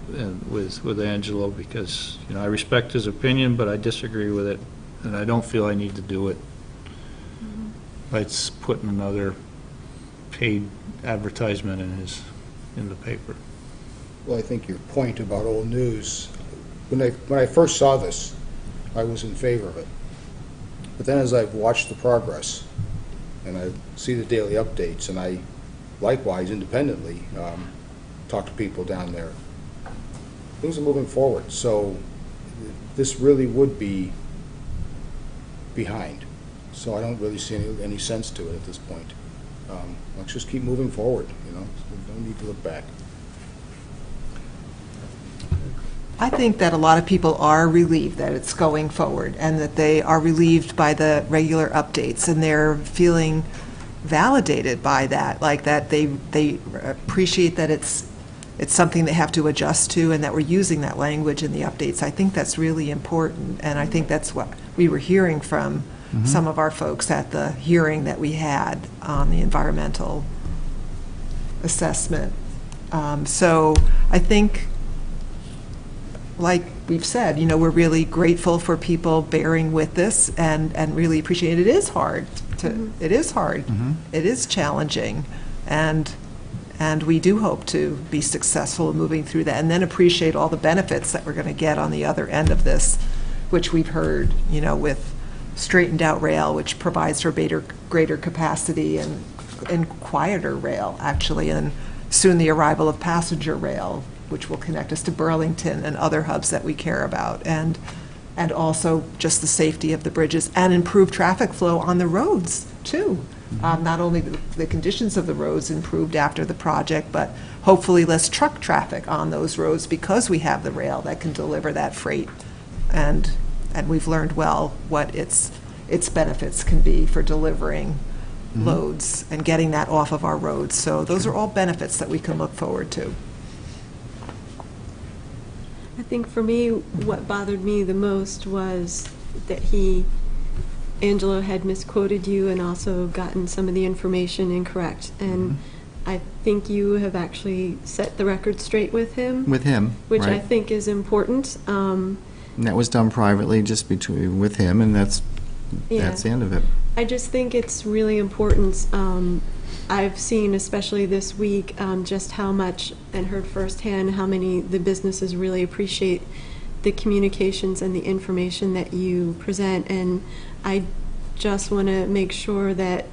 with Angelo, because I respect his opinion, but I disagree with it, and I don't feel I need to do it. It's putting another paid advertisement in the paper. Well, I think your point about old news, when I first saw this, I was in favor of it. But then as I've watched the progress, and I see the daily updates, and I likewise independently talk to people down there, things are moving forward. So this really would be behind. So I don't really see any sense to it at this point. Let's just keep moving forward, no need to look back. I think that a lot of people are relieved that it's going forward, and that they are relieved by the regular updates, and they're feeling validated by that, like that they appreciate that it's something they have to adjust to, and that we're using that language in the updates. I think that's really important, and I think that's what we were hearing from some of our folks at the hearing that we had on the environmental assessment. So I think, like we've said, we're really grateful for people bearing with this, and really appreciate it. It is hard. It is hard. It is challenging, and we do hope to be successful in moving through that, and then appreciate all the benefits that we're going to get on the other end of this, which we've heard, with straightened out rail, which provides for greater capacity and quieter rail, actually, and soon the arrival of passenger rail, which will connect us to Burlington and other hubs that we care about. And and also just the safety of the bridges, and improve traffic flow on the roads, too. Not only the conditions of the roads improved after the project, but hopefully less truck traffic on those roads because we have the rail that can deliver that freight. And we've learned well what its benefits can be for delivering loads and getting that off of our roads. So those are all benefits that we can look forward to. I think for me, what bothered me the most was that Angelo had misquoted you and also gotten some of the information incorrect. And I think you have actually set the record straight with him. With him, which I right. think is important. And that was done privately, just with him, and that's the end of it. I just think it's really important. I've seen, especially this week, just how much, and heard firsthand how many the businesses really appreciate the communications and the information that you present. And I just want to make sure that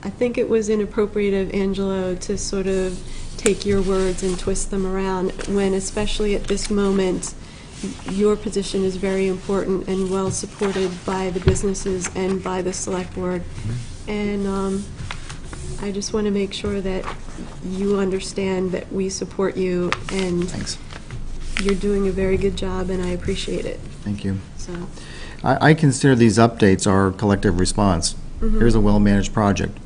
I think it was inappropriate of Angelo to sort of take your words and twist them around when, especially at this moment, your position is very important and well supported by the businesses and by the select board. And I just want to make sure that you understand that we support you, and Thanks. You're doing a very good job, and I appreciate it. Thank you. So, I consider these updates our collective response. Here's a well-managed project.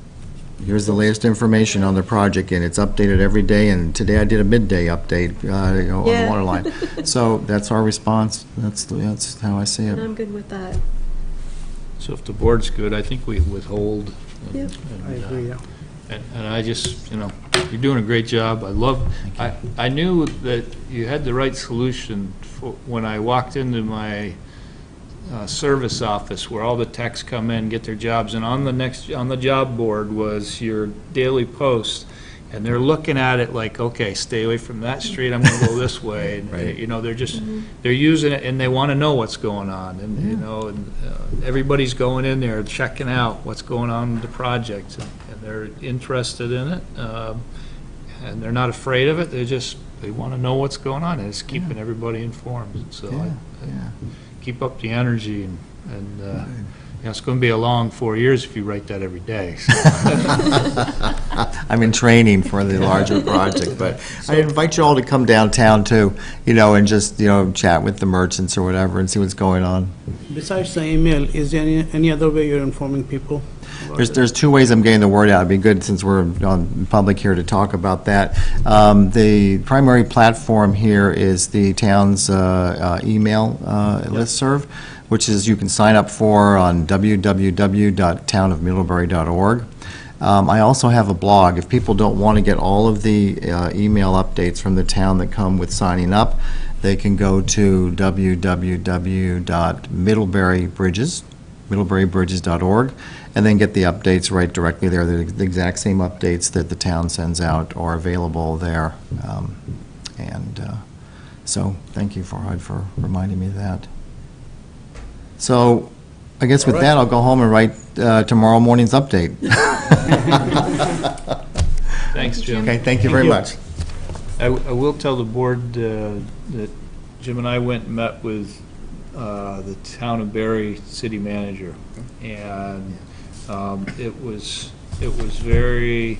Here's the latest information on the project, and it's updated every day, and today I did a midday update on the water line. So that's our response. That's how I see and it. I'm good with that. So if the board's good, I think we withhold. Yep. I agree, yeah. And I just, you're doing a great job. I knew that you had the right solution for when I walked into my service office where all the techs come in, get their jobs, and on the job board was your daily post, and they're looking at it like, okay, stay away from that street, I'm gonna go this way. And, Right. they're just, they're using it, and they wanna know what's going on, and, everybody's going in there checking out what's going on with the project, and they're interested in it, and they're not afraid of it, they wanna know what's going on, and it's keeping everybody informed, so keep up the energy, and it's going to be a long 4 years if you write that every day. So. I'm in training for the larger project, but I invite you all to come downtown too, and just, chat with the merchants or whatever and see what's going on. Besides the email, is there any other way you're informing people? There's two ways I'm getting the word out. It'd be good, since we're on public here, to talk about that. The primary platform here is the town's email listserv, which is you can sign up for on www.townofmiddlebury.org. I also have a blog. If people don't want to get all of the email updates from the town that come with signing up, they can go to www.middleburybridges.org and then get the updates right directly there. The exact same updates that the town sends out are available there. So thank you, Farhad, for reminding me of that. So I guess with that, I'll go home and write tomorrow morning's update. Thanks, Jim. Okay, thank you very much. I will tell the board that Jim and I went and met with the Town of Barry city manager, and it was very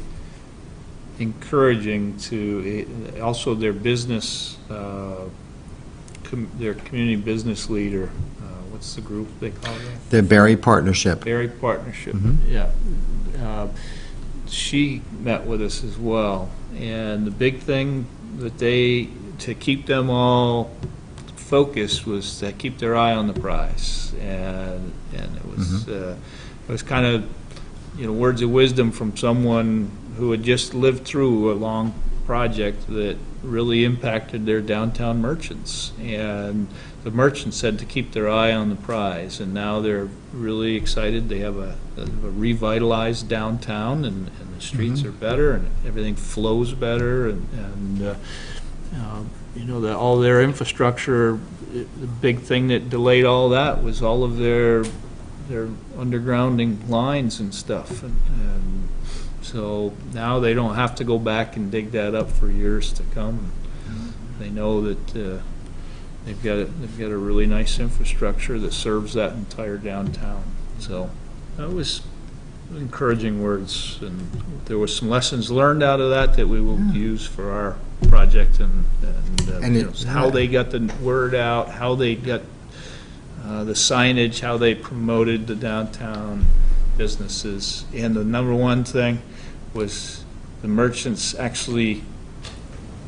encouraging to also their business, their community business leader. What's the group they call it? The Barry Partnership. Barry Partnership, yeah. She met with us as well, and the big thing that to keep them all focused was to keep their eye on the prize, and it was kind of words of wisdom from someone who had just lived through a long project that really impacted their downtown merchants, and the merchants said to keep their eye on the prize, and now they're really excited. They have a revitalized downtown, and the streets are better, and everything flows better, and all their infrastructure. The big thing that delayed all that was all of their undergrounding lines and stuff, and so now they don't have to go back and dig that up for years to come. They know that They've got a really nice infrastructure that serves that entire downtown. So that was encouraging words, and there were some lessons learned out of that we will use for our project, and how they got the word out, how they got the signage, how they promoted the downtown businesses. And the number one thing was the merchants actually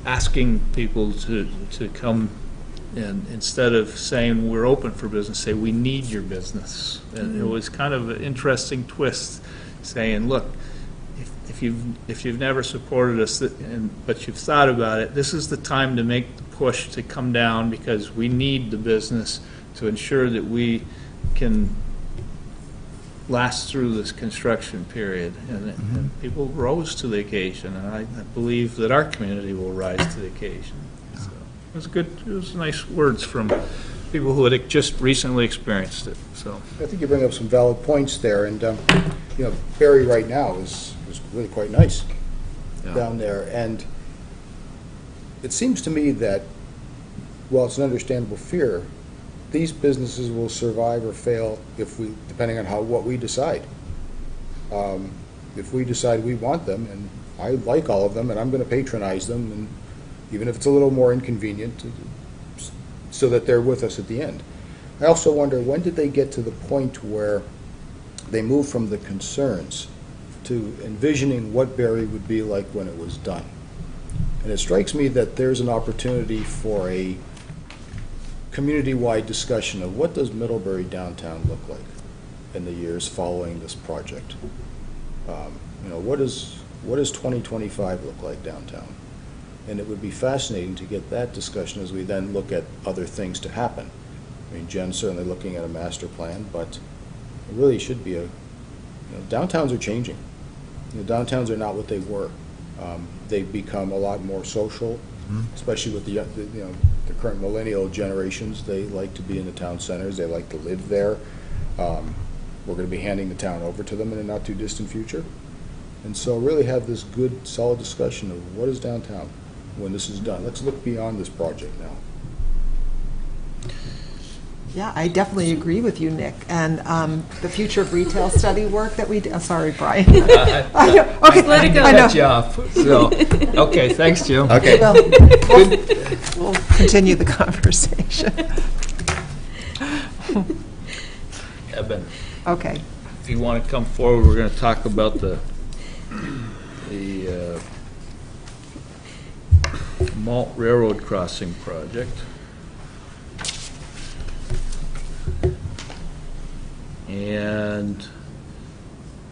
asking people to come, and instead of saying we're open for business, say we need your business. And it was kind of an interesting twist, saying, look, if you've never supported us, but you've thought about it, this is the time to make the push to come down, because we need the business to ensure that we can last through this construction period. And people rose to the occasion, and I believe that our community will rise to the occasion. So it was good. It was nice words from people who had just recently experienced it. So I think you bring up some valid points there, and Barry right now is really quite nice down there, and it seems to me that, while it's an understandable fear, these businesses will survive or fail depending on what we decide. If we decide we want them, and I like all of them, and I'm going to patronize them, and even if it's a little more inconvenient, so that they're with us at the end. I also wonder, when did they get to the point where they moved from the concerns to envisioning what Barry would be like when it was done? And it strikes me that there's an opportunity for a community-wide discussion of what does Middlebury downtown look like in the years following this project. What does 2025 look like downtown? And it would be fascinating to get that discussion as we then look at other things to happen. I mean, Jen's certainly looking at a master plan, but it really should be downtowns are changing. Downtowns are not what they were. They've become a lot more social, especially with the current millennial generations. They like to be in the town centers. They like to live there. We're going to be handing the town over to them in a not too distant future. And so really have this good, solid discussion of what is downtown when this is done. Let's look beyond this project now. Yeah, I definitely agree with you, Nick. And the future of retail study work that we do. Sorry, Brian. Okay, let it go. Cut you off. So, okay, thanks, Jim. Okay. Well, we'll continue the conversation. Eben, Okay. if you want to come forward, we're going to talk about the Malt Railroad Crossing project. And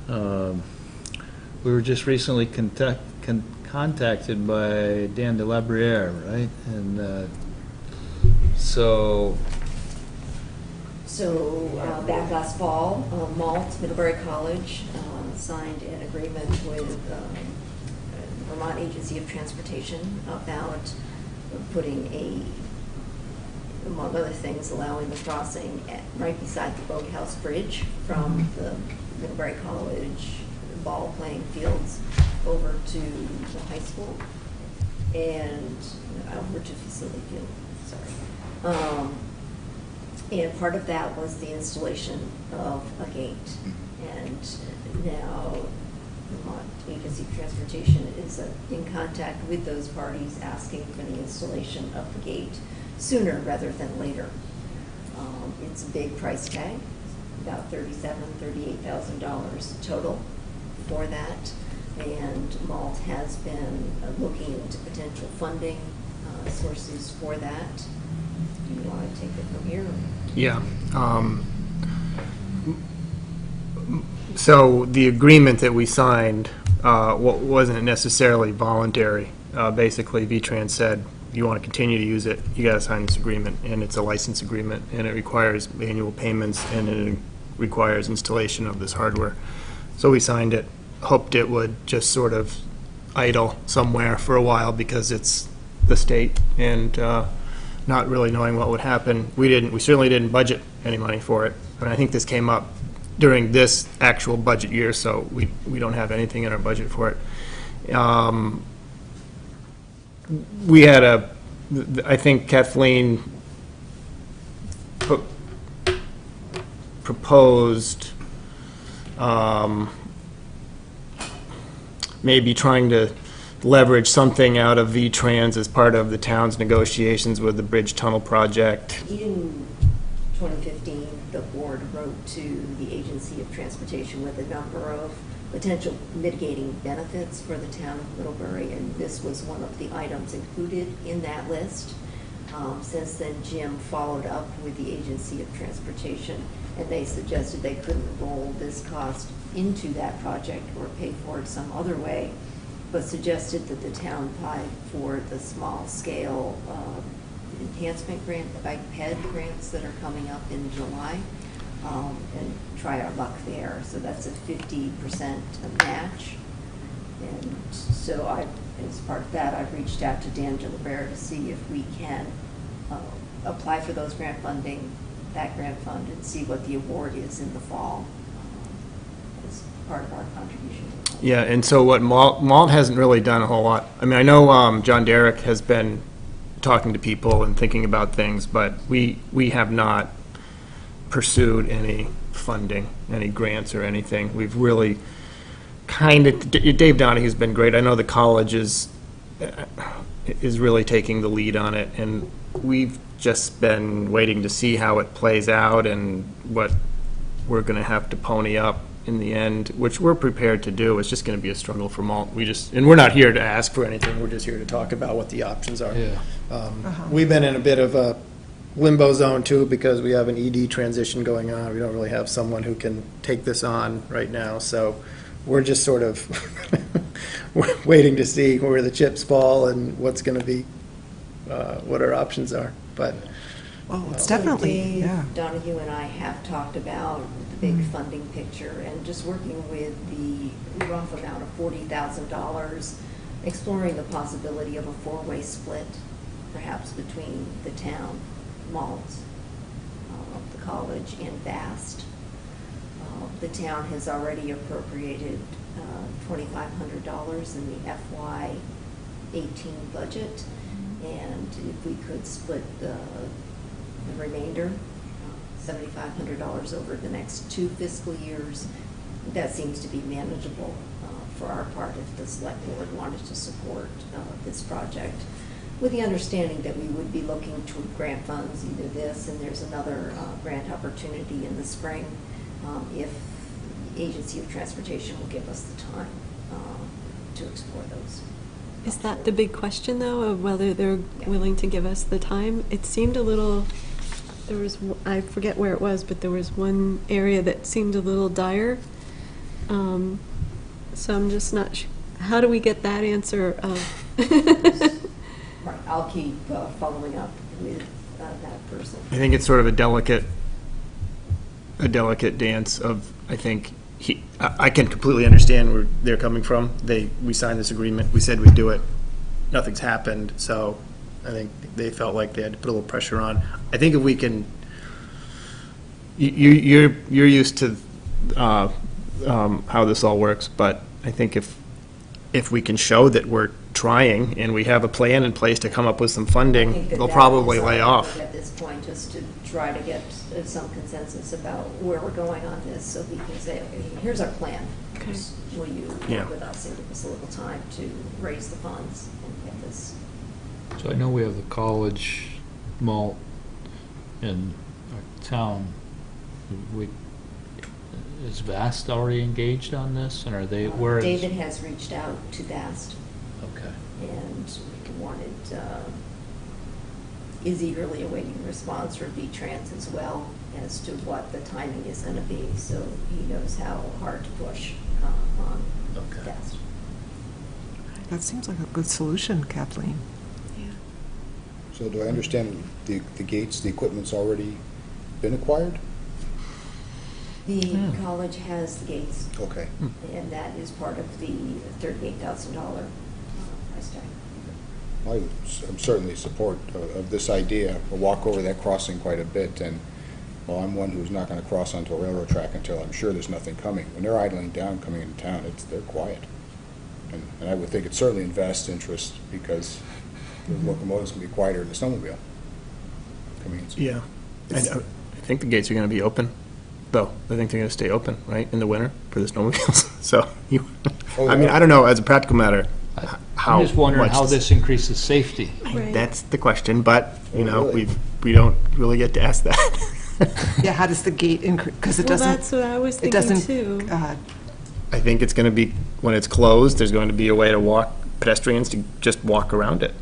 we were just recently contacted by Dan de la Briere, right? And So back last fall, Malt, Middlebury College, signed an agreement with Vermont Agency of Transportation about putting among other things, allowing the crossing right beside the boathouse bridge from the Middlebury College ball playing fields over to the high school and over to Facility Field, sorry. And part of that was the installation of a gate. And now Vermont Agency of Transportation is in contact with those parties asking for the installation of the gate sooner rather than later. It's a big price tag, about $38,000 total for that. And Malt has been looking into potential funding sources for that. Do you want to take it from here? Yeah. So the agreement that we signed wasn't necessarily voluntary. Basically, V-Trans said, you want to continue to use it, you got to sign this agreement, and it's a license agreement, and it requires annual payments, and it requires installation of this hardware. So we signed it, hoped it would just sort of idle somewhere for a while because it's the state, and not really knowing what would happen. We certainly didn't budget any money for it, and I think this came up during this actual budget year, so we don't have anything in our budget for it. We had I think Kathleen proposed maybe trying to leverage something out of V-Trans as part of the town's negotiations with the Bridge Tunnel project. In 2015, the board wrote to the Agency of Transportation with a number of potential mitigating benefits for the town of Middlebury, and this was one of the items included in that list. Since then, Jim followed up with the Agency of Transportation, and they suggested they couldn't roll this cost into that project or pay for it some other way, but suggested that the town apply for the small-scale enhancement grant, the PED grants that are coming up in July, and try our luck there. So that's a 50% match. And so as part of that, I've reached out to Dan Gilbert to see if we can apply for those grant funding, that grant fund, and see what the award is in the fall as part of our contribution. Yeah, and so what Malt hasn't really done a whole lot. I mean, I know John Derrick has been talking to people and thinking about things, but we have not pursued any funding, any grants or anything. We've really kind of, Dave Donahue's been great. I know the college is really taking the lead on it, and we've just been waiting to see how it plays out and what we're going to have to pony up in the end, which we're prepared to do. It's just going to be a struggle for Malt. And we're not here to ask for anything. We're just here to talk about what the options are. Yeah. We've been in a bit of a limbo zone too, because we have an ED transition going on. We don't really have someone who can take this on right now. So we're just sort of waiting to see where the chips fall and what's going to be, what our options are. But well, it's definitely, yeah. Donahue and I have talked about the big funding picture and just working with the rough amount of $40,000, exploring the possibility of a four-way split, perhaps between the town, Malt, the college, and VAST. The town has already appropriated $2,500 in the FY18 budget, and if we could split the remainder, $7,500 over the next 2 fiscal years, that seems to be manageable for our part if the select board wanted to support this project, with the understanding that we would be looking to grant funds, either this and there's another grant opportunity in the spring, if the Agency of Transportation will give us the time to explore those. Is that the big question, though, of whether they're willing to give us the time? It seemed a little, I forget where it was, but there was one area that seemed a little dire. So I'm just not sure. How do we get that answer? Right, I'll keep following up with that person. I think it's sort of a delicate dance of, I think, I can completely understand where they're coming from. We signed this agreement, we said we'd do it, nothing's happened, so I think they felt like they had to put a little pressure on. I think if we can, you're used to how this all works, but I think if we can show that we're trying and we have a plan in place to come up with some funding, they'll probably lay off. At this point, just to try to get some consensus about where we're going on this, so we can say, okay, here's our plan. Okay. Will you work with us and give us a little time to raise the funds and get this? So I know we have the college, Malt, and our town. Is VAST already engaged on this, and are they, where is? David has reached out to VAST. Okay. And is eagerly awaiting a response from V-Trans as well as to what the timing is going to be, so he knows how hard to push on VAST. That seems like a good solution, Kathleen. So do I understand the gates, the equipment's already been acquired? The college has the gates. Okay. And that is part of the $38,000 price tag. I'm certainly support of this idea. I walk over that crossing quite a bit, and well, I'm one who's not going to cross onto a railroad track until I'm sure there's nothing coming. When they're idling down coming into town, they're quiet. And I would think it's certainly in VAST's interest, because the locomotives can be quieter than the snowmobile coming in. Yeah. I think the gates are going to be open. though. I think they're going to stay open, right, in the winter for the snowmobiles. So, Oh, I mean, yeah. I don't know, as a practical matter, how I'm just wondering much how this increases safety. Right. That's the question, but, you know, really? we don't really get to ask that. Yeah, how does the gate increase, because it Well, doesn't. that's what I was it thinking doesn't, too. I think it's going to be, when it's closed, there's going to be a way to walk, pedestrians to just walk around it.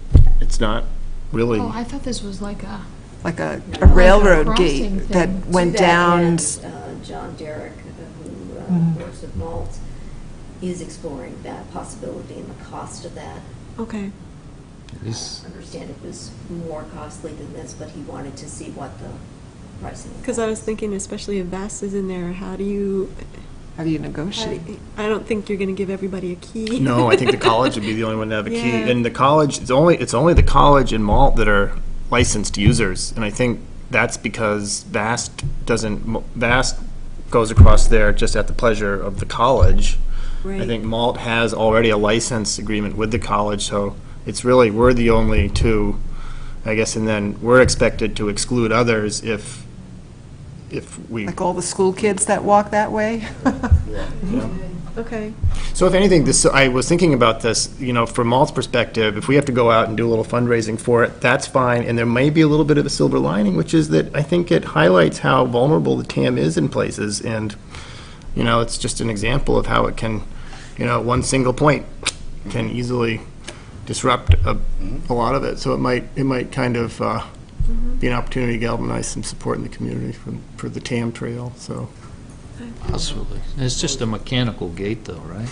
It's not really, Oh, I thought this was like a, like a railroad crossing gate that thing. went To that down. end, John Derrick, who works with Malt, is exploring that possibility and the cost of that. Okay. I understand it was more costly than this, but he wanted to see what the pricing was. Because I was thinking, especially if Vast is in there, how do you negotiate? I don't think you're going to give everybody a key. no, I think the college would be the only one to have a key. Yeah. And the college, it's only the college and Malt that are licensed users. And I think that's because Vast goes across there just at the pleasure of the college. Right. I think Malt has already a license agreement with the college, so it's really, we're the only two, I guess, and then we're expected to exclude others if we. Like all the school kids that walk that way? Okay. So if anything, I was thinking about this, you know, from Malt's perspective, if we have to go out and do a little fundraising for it, that's fine, and there may be a little bit of a silver lining, which is that I think it highlights how vulnerable the TAM is in places, and, you know, it's just an example of how it can, you know, one single point can easily disrupt a lot of it, so it might kind of be an opportunity to galvanize some support in the community for the TAM trail, so. Possibly. It's just a mechanical gate though, right?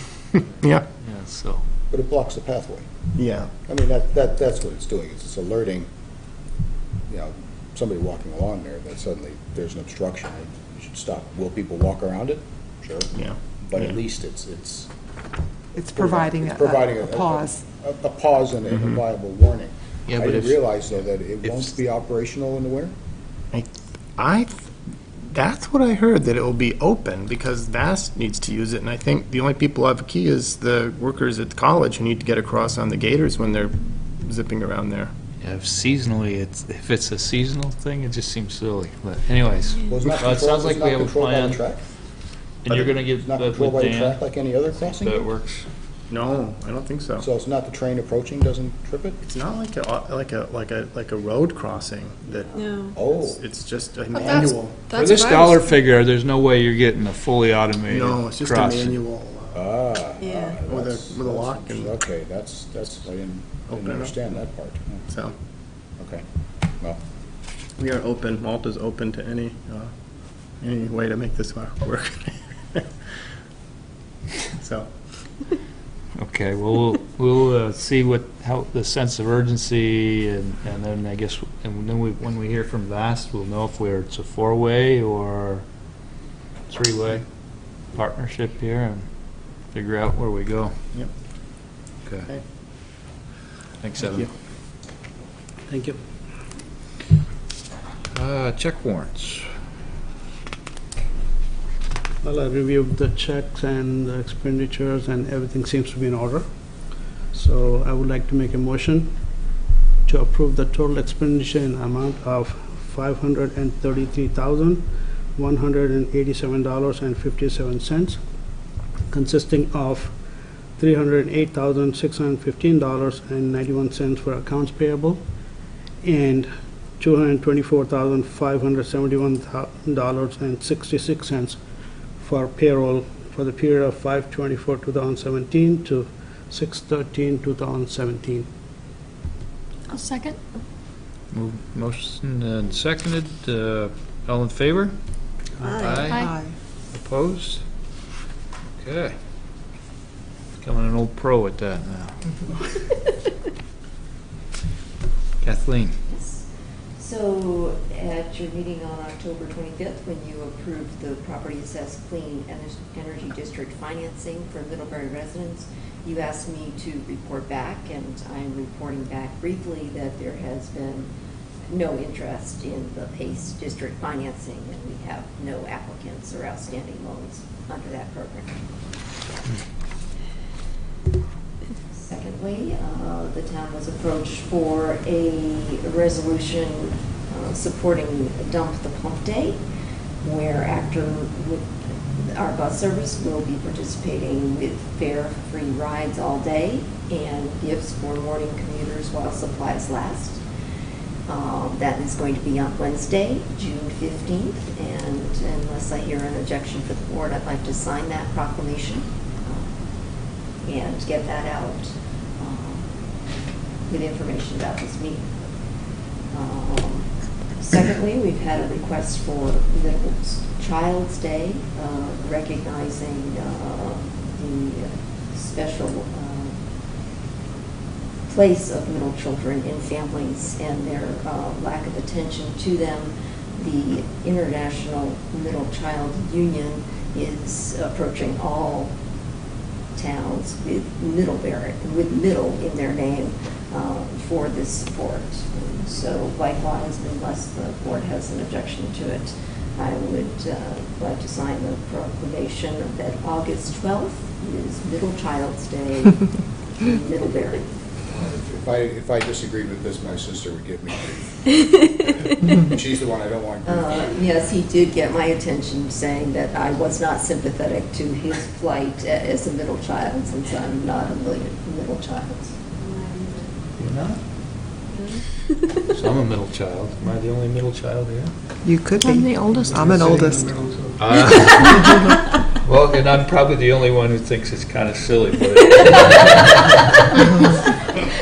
Yeah. Yeah, so. But it blocks the pathway. Yeah. I mean, that's what it's doing. It's just alerting, you know, somebody walking along there that suddenly there's an obstruction. You should stop. Will people walk around it? Sure. Yeah. But Yeah. at least it's providing a pause. A pause and a viable warning. Yeah, I but didn't if- realize, though, that it won't be operational in the winter? That's what I heard, that it will be open, because Vast needs to use it, and I think the only people who have a key is the workers at the college who need to get across on the gators when they're zipping around there. Yeah, if it's a seasonal thing, it just seems silly, but anyways. Well, it's not Well, it sounds like we have a controlled by the plan. track? And you're gonna get It's not that controlled with by the track Dan, like any other crossing? that works. No, I don't think so. So it's not the train approaching doesn't trip it? It's not like a road crossing that, No. Oh. it's just a But that's- manual. For this dollar figure, there's no way you're getting a fully automated No, it's just a crossing. manual. Yeah. With a lock and. Okay, that's, I didn't Open it up. understand that part. So, Okay, well, we are open, Malt is open to any way to make this work. So. Okay, well, we'll see how the sense of urgency, and then I guess, and then when we hear from Vast, we'll know if it's a four-way or three-way partnership here, and figure out where we go. Yep. Okay. Thanks, Thank Evan. you. Thank you. Check warrants. Well, I reviewed the checks and the expenditures, and everything seems to be in order. So I would like to make a motion to approve the total expenditure in amount of $533,187.57, consisting of $308,615.91 for accounts payable and $224,571.66 for payroll for the period of 5/24/2017 to 6/13/2017. I'll second. Motion and seconded. All in favor? Aye. Opposed? Okay. Becoming an old pro at that now. Kathleen? So at your meeting on October 25th, when you approved the property assessed clean energy district financing for Middlebury residents, you asked me to report back, and I'm reporting back briefly that there has been no interest in the PACE district financing, and we have no applicants or outstanding loans under that program. Secondly, the town was approached for a resolution supporting Dump the Pump Day. where our bus service will be participating with fare-free rides all day and gifts for morning commuters while supplies last. That is going to be on Wednesday, June 15th, and unless I hear an objection from the board, I'd like to sign that proclamation and get that out with information about this meeting. Secondly, we've had a request for Middle Child's Day, recognizing the special place of middle children in families and their lack of attention to them. The International Middle Child Union is approaching all towns with Middlebury, with middle in their name, for this support. And so likewise, unless the board has an objection to it, I would like to sign the proclamation that August 12th is Middle Child's Day in Middlebury. If I disagreed with this, my sister would give me grief. She's the one I don't want grief. Yes, he did get my attention saying that I was not sympathetic to his plight as a middle child, since I'm not a middle child. You're not? So I'm a middle child. Am I the only middle child here? You could be. I'm the oldest. I'm an oldest. Well, and I'm probably the only one who thinks it's kind of silly, but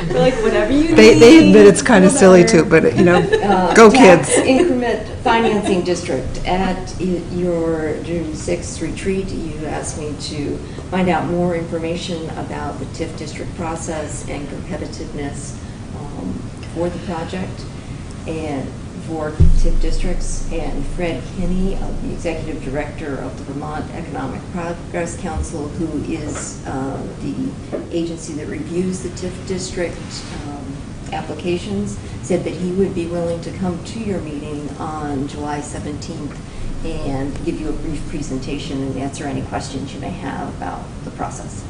We're like, whatever you need. They admit it's kind of silly too, but go Tax kids. Increment Financing District. At your June 6th retreat, you asked me to find out more information about the TIF district process and competitiveness for the project and for TIF districts. And Fred Kinney, the Executive Director of the Vermont Economic Progress Council, who is the agency that reviews the TIF district applications, said that he would be willing to come to your meeting on July 17th and give you a brief presentation and answer any questions you may have about the process.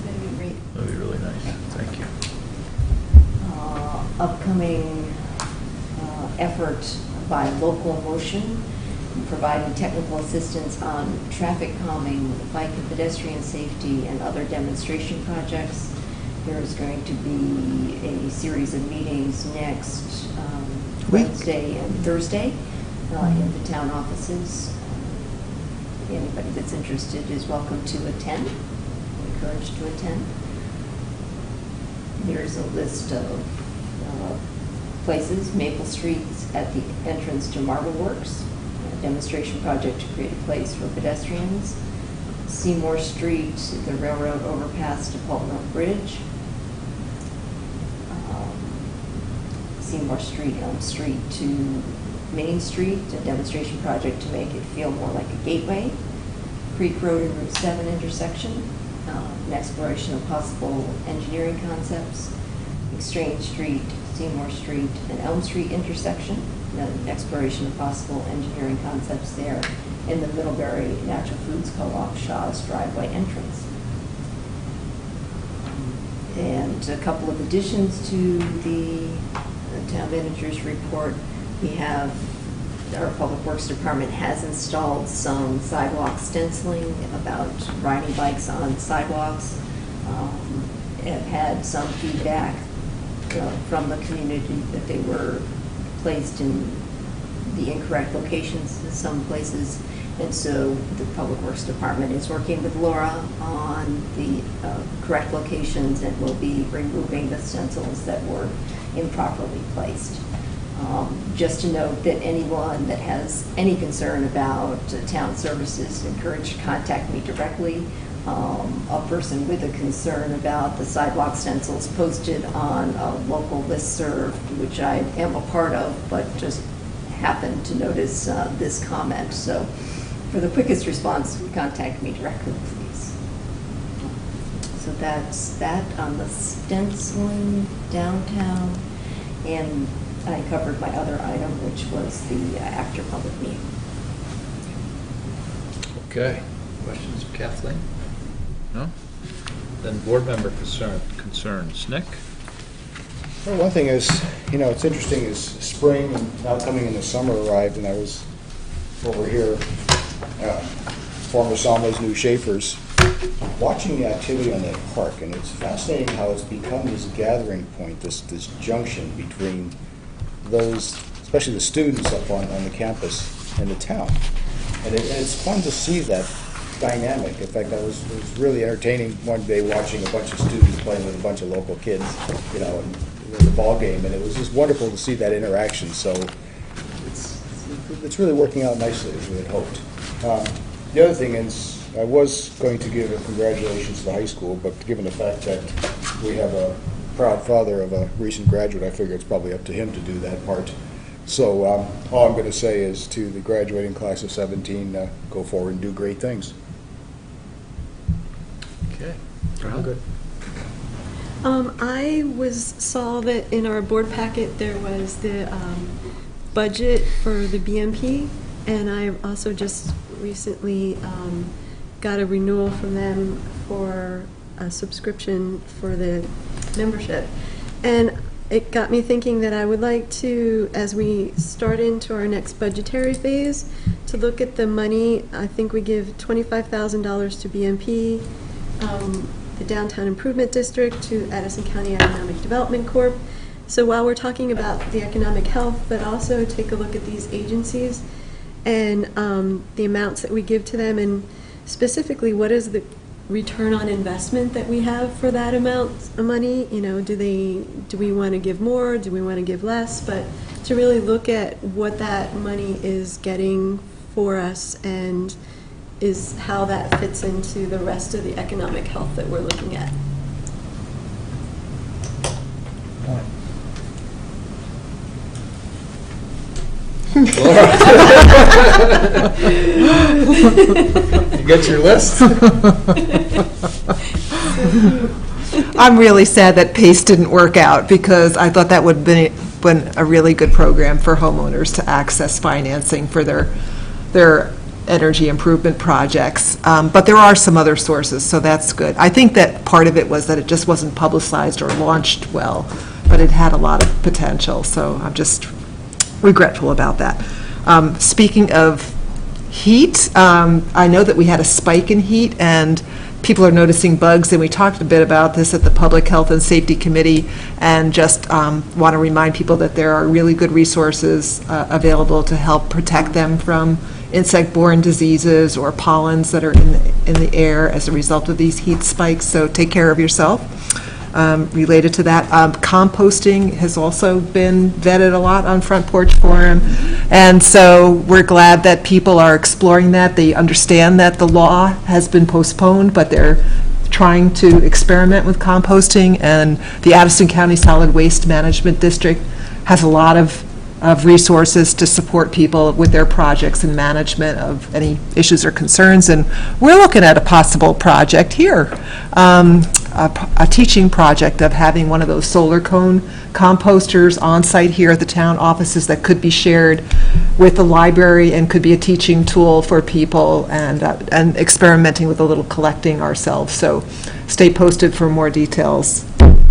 That'd be great. that'd be really nice. Thank you. Upcoming effort by Local Motion, providing technical assistance on traffic calming, bike and pedestrian safety, and other demonstration projects. There is going to be a series of meetings next Wednesday and Thursday in the town offices. Anybody that's interested is welcome to attend, encouraged to attend. Here's a list of places: Maple Street at the entrance to Marble Works, a demonstration project to create a place for pedestrians. Seymour Street, the railroad overpass to Fulton Oak Bridge. Seymour Street, Elm Street to Main Street, a demonstration project to make it feel more like a gateway. Creek Road and Route 7 intersection, an exploration of possible engineering concepts. Exchange Street, Seymour Street, and Elm Street intersection, an exploration of possible engineering concepts there. In the Middlebury Natural Foods Co-op Shaw's driveway entrance. And a couple of additions to the town manager's report. We have, our Public Works Department has installed some sidewalk stenciling about riding bikes on sidewalks. Have had some feedback from the community that they were placed in the incorrect locations in some places. And so the Public Works Department is working with Laura on the correct locations and will be removing the stencils that were improperly placed. Just to note that anyone that has any concern about town services, encouraged to contact me directly. A person with a concern about the sidewalk stencils posted on a local listserv, which I am a part of, but just happened to notice this comment. So for the quickest response, contact me directly, please. So that's that on the stenciling downtown. And I covered my other item, which was the after public meeting. Okay. Questions of Kathleen? No? Then board member concerns. Nick? Well, one thing is, it's interesting is spring and now coming into summer arrived, and I was over here, former Sawmills, new Schaefer's, watching the activity on that park, and it's fascinating how it's become this gathering point, this junction between those, especially the students up on the campus and the town. And it's fun to see that dynamic. In fact, it was really entertaining one day watching a bunch of students playing with a bunch of local kids, you know, and it was a ball game, and it was just wonderful to see that interaction. So it's really working out nicely as we had hoped. The other thing is, I was going to give a congratulations to the high school, but given the fact that we have a proud father of a recent graduate, I figure it's probably up to him to do that part. So all I'm going to say is to the graduating class of 17, go forward and do great things. Okay. Good. I saw that in our board packet there was the budget for the BMP, and I also just recently got a renewal from them for a subscription for the membership. And it got me thinking that I would like to, as we start into our next budgetary phase, to look at the money. I think we give $25,000 to BMP, the Downtown Improvement District, to Addison County Economic Development Corp. So while we're talking about the economic health, but also take a look at these agencies and the amounts that we give to them, and specifically what is the return on investment that we have for that amount of money. You know, do we want to give more? Do we want to give less? But to really look at what that money is getting for us and is how that fits into the rest of the economic health that we're looking at. You get your list? I'm really sad that PACE didn't work out, because I thought that would have been a really good program for homeowners to access financing for their energy improvement projects. But there are some other sources, so that's good. I think that part of it was that it just wasn't publicized or launched well, but it had a lot of potential, so I'm just regretful about that. Speaking of heat, I know that we had a spike in heat, and people are noticing bugs, and we talked a bit about this at the Public Health and Safety Committee, and just want to remind people that there are really good resources available to help protect them from insect-borne diseases or pollens that are in the air as a result of these heat spikes, so take care of yourself. Related to that, composting has also been vetted a lot on Front Porch Forum, and so we're glad that people are exploring that. They understand that the law has been postponed, but they're trying to experiment with composting, and the Addison County Solid Waste Management District has a lot of resources to support people with their projects and management of any issues or concerns. And we're looking at a possible project here, a teaching project of having one of those solar cone composters on site here at the town offices that could be shared with the library and could be a teaching tool for people, and experimenting with a little collecting ourselves. So stay posted for more details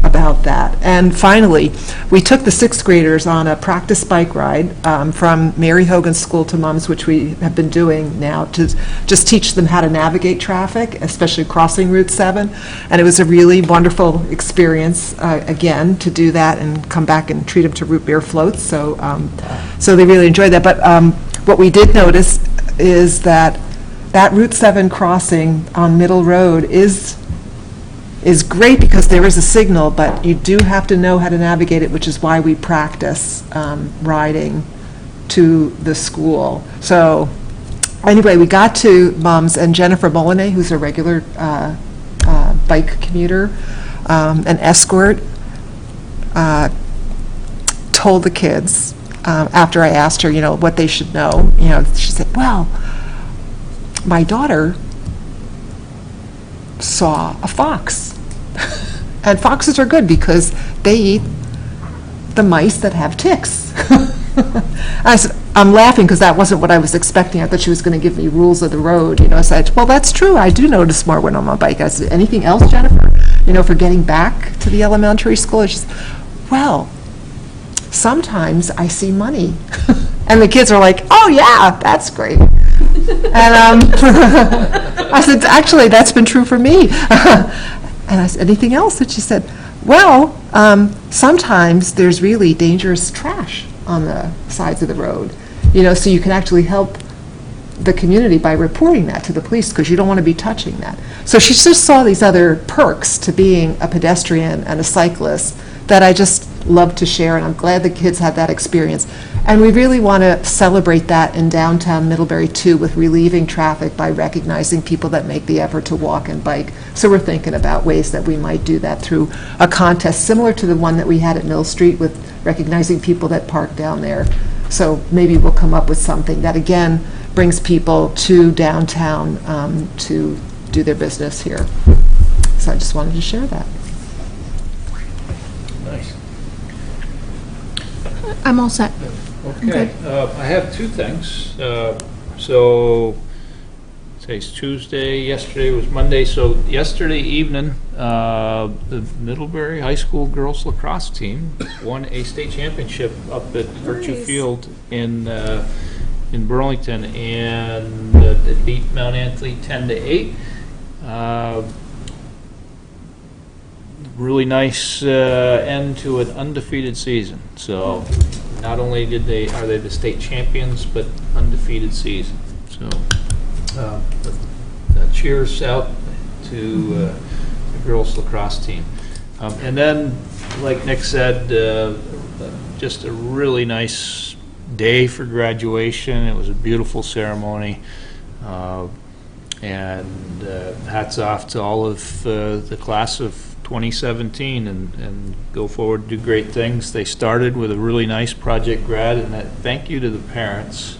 about that. And finally, we took the sixth graders on a practice bike ride from Mary Hogan School to Mums, which we have been doing now, to just teach them how to navigate traffic, especially crossing Route 7. And it was a really wonderful experience, again, to do that and come back and treat them to root beer floats. So, so they really enjoyed that. But what we did notice is that Route 7 crossing on Middle Road is great because there is a signal, but you do have to know how to navigate it, which is why we practice riding to the school. So anyway, we got to Mums, and Jennifer Molinay, who's a regular bike commuter, an escort, told the kids, after I asked her, what they should know, she said, well, my daughter saw a fox. And foxes are good because they eat the mice that have ticks. I said, I'm laughing because that wasn't what I was expecting. I thought she was going to give me rules of the road. I said, well, that's true. I do notice more when I'm on a bike. I said, anything else, Jennifer? For getting back to the elementary school? She said, well, sometimes I see money. And the kids are like, oh, yeah, that's great. And I said, actually, that's been true for me. And I said, anything else? And she said, well, sometimes there's really dangerous trash on the sides of the road, so you can actually help the community by reporting that to the police, because you don't want to be touching that. So she just saw these other perks to being a pedestrian and a cyclist that I just love to share, and I'm glad the kids had that experience. And we really want to celebrate that in downtown Middlebury too, with relieving traffic by recognizing people that make the effort to walk and bike. So we're thinking about ways that we might do that through a contest similar to the one that we had at Mill Street with recognizing people that park down there. So maybe we'll come up with something that, again, brings people to downtown to do their business here. So I just wanted to share that. Nice. I'm all set. Okay, I have two things. So, today's Tuesday, yesterday was Monday, so yesterday evening, the Middlebury High School girls lacrosse team won a state championship up at Virtue Field in Burlington, and it beat Mount Anthony 10-8. Really nice end to an undefeated season. So not only are they the state champions, but undefeated season. So cheers out to the girls lacrosse team. And then, like Nick said, just a really nice day for graduation. It was a beautiful ceremony. And hats off to all of the class of 2017, and go forward to do great things. They started with a really nice project grad, and thank you to the parents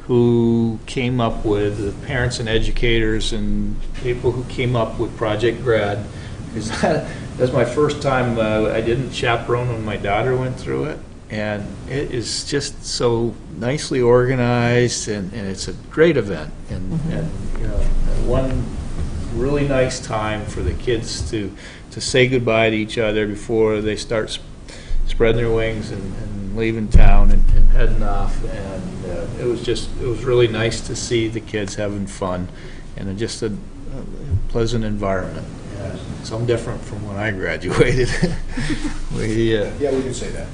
who came up with, the parents and educators and people who came up with Project Grad, because that's my first time. I didn't chaperone when my daughter went through it, and it is just so nicely organized, and it's a great event, and one really nice time for the kids to say goodbye to each other before they start spreading their wings and leaving town and heading off. And it was really nice to see the kids having fun, and just a pleasant environment. Some different from when I graduated. Yeah, we can say that.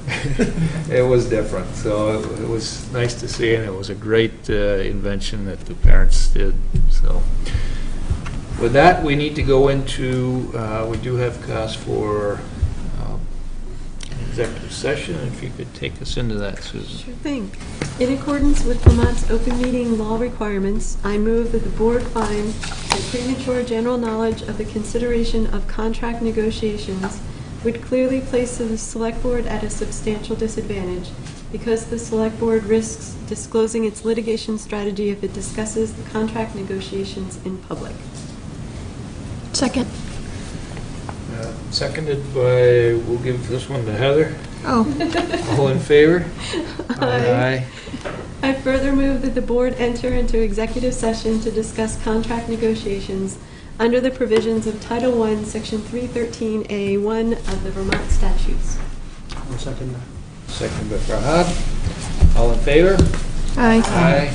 It was different, so it was nice to see, and it was a great invention that the parents did. So with that, we need to go into, we do have cause for an executive session. If you could take us into that, Susan. Sure thing. In accordance with Vermont's open meeting law requirements, I move that the board find that premature general knowledge of the consideration of contract negotiations would clearly place the Select Board at a substantial disadvantage, because the Select Board risks disclosing its litigation strategy if it discusses the contract negotiations in public. Second. Seconded by, we'll give this one to Heather. Oh. All in favor? Aye. I further move that the board enter into executive session to discuss contract negotiations under the provisions of Title I, Section 313A1 of the Vermont statutes. I'll second that. Second by Farhad. All in favor? Aye. Aye.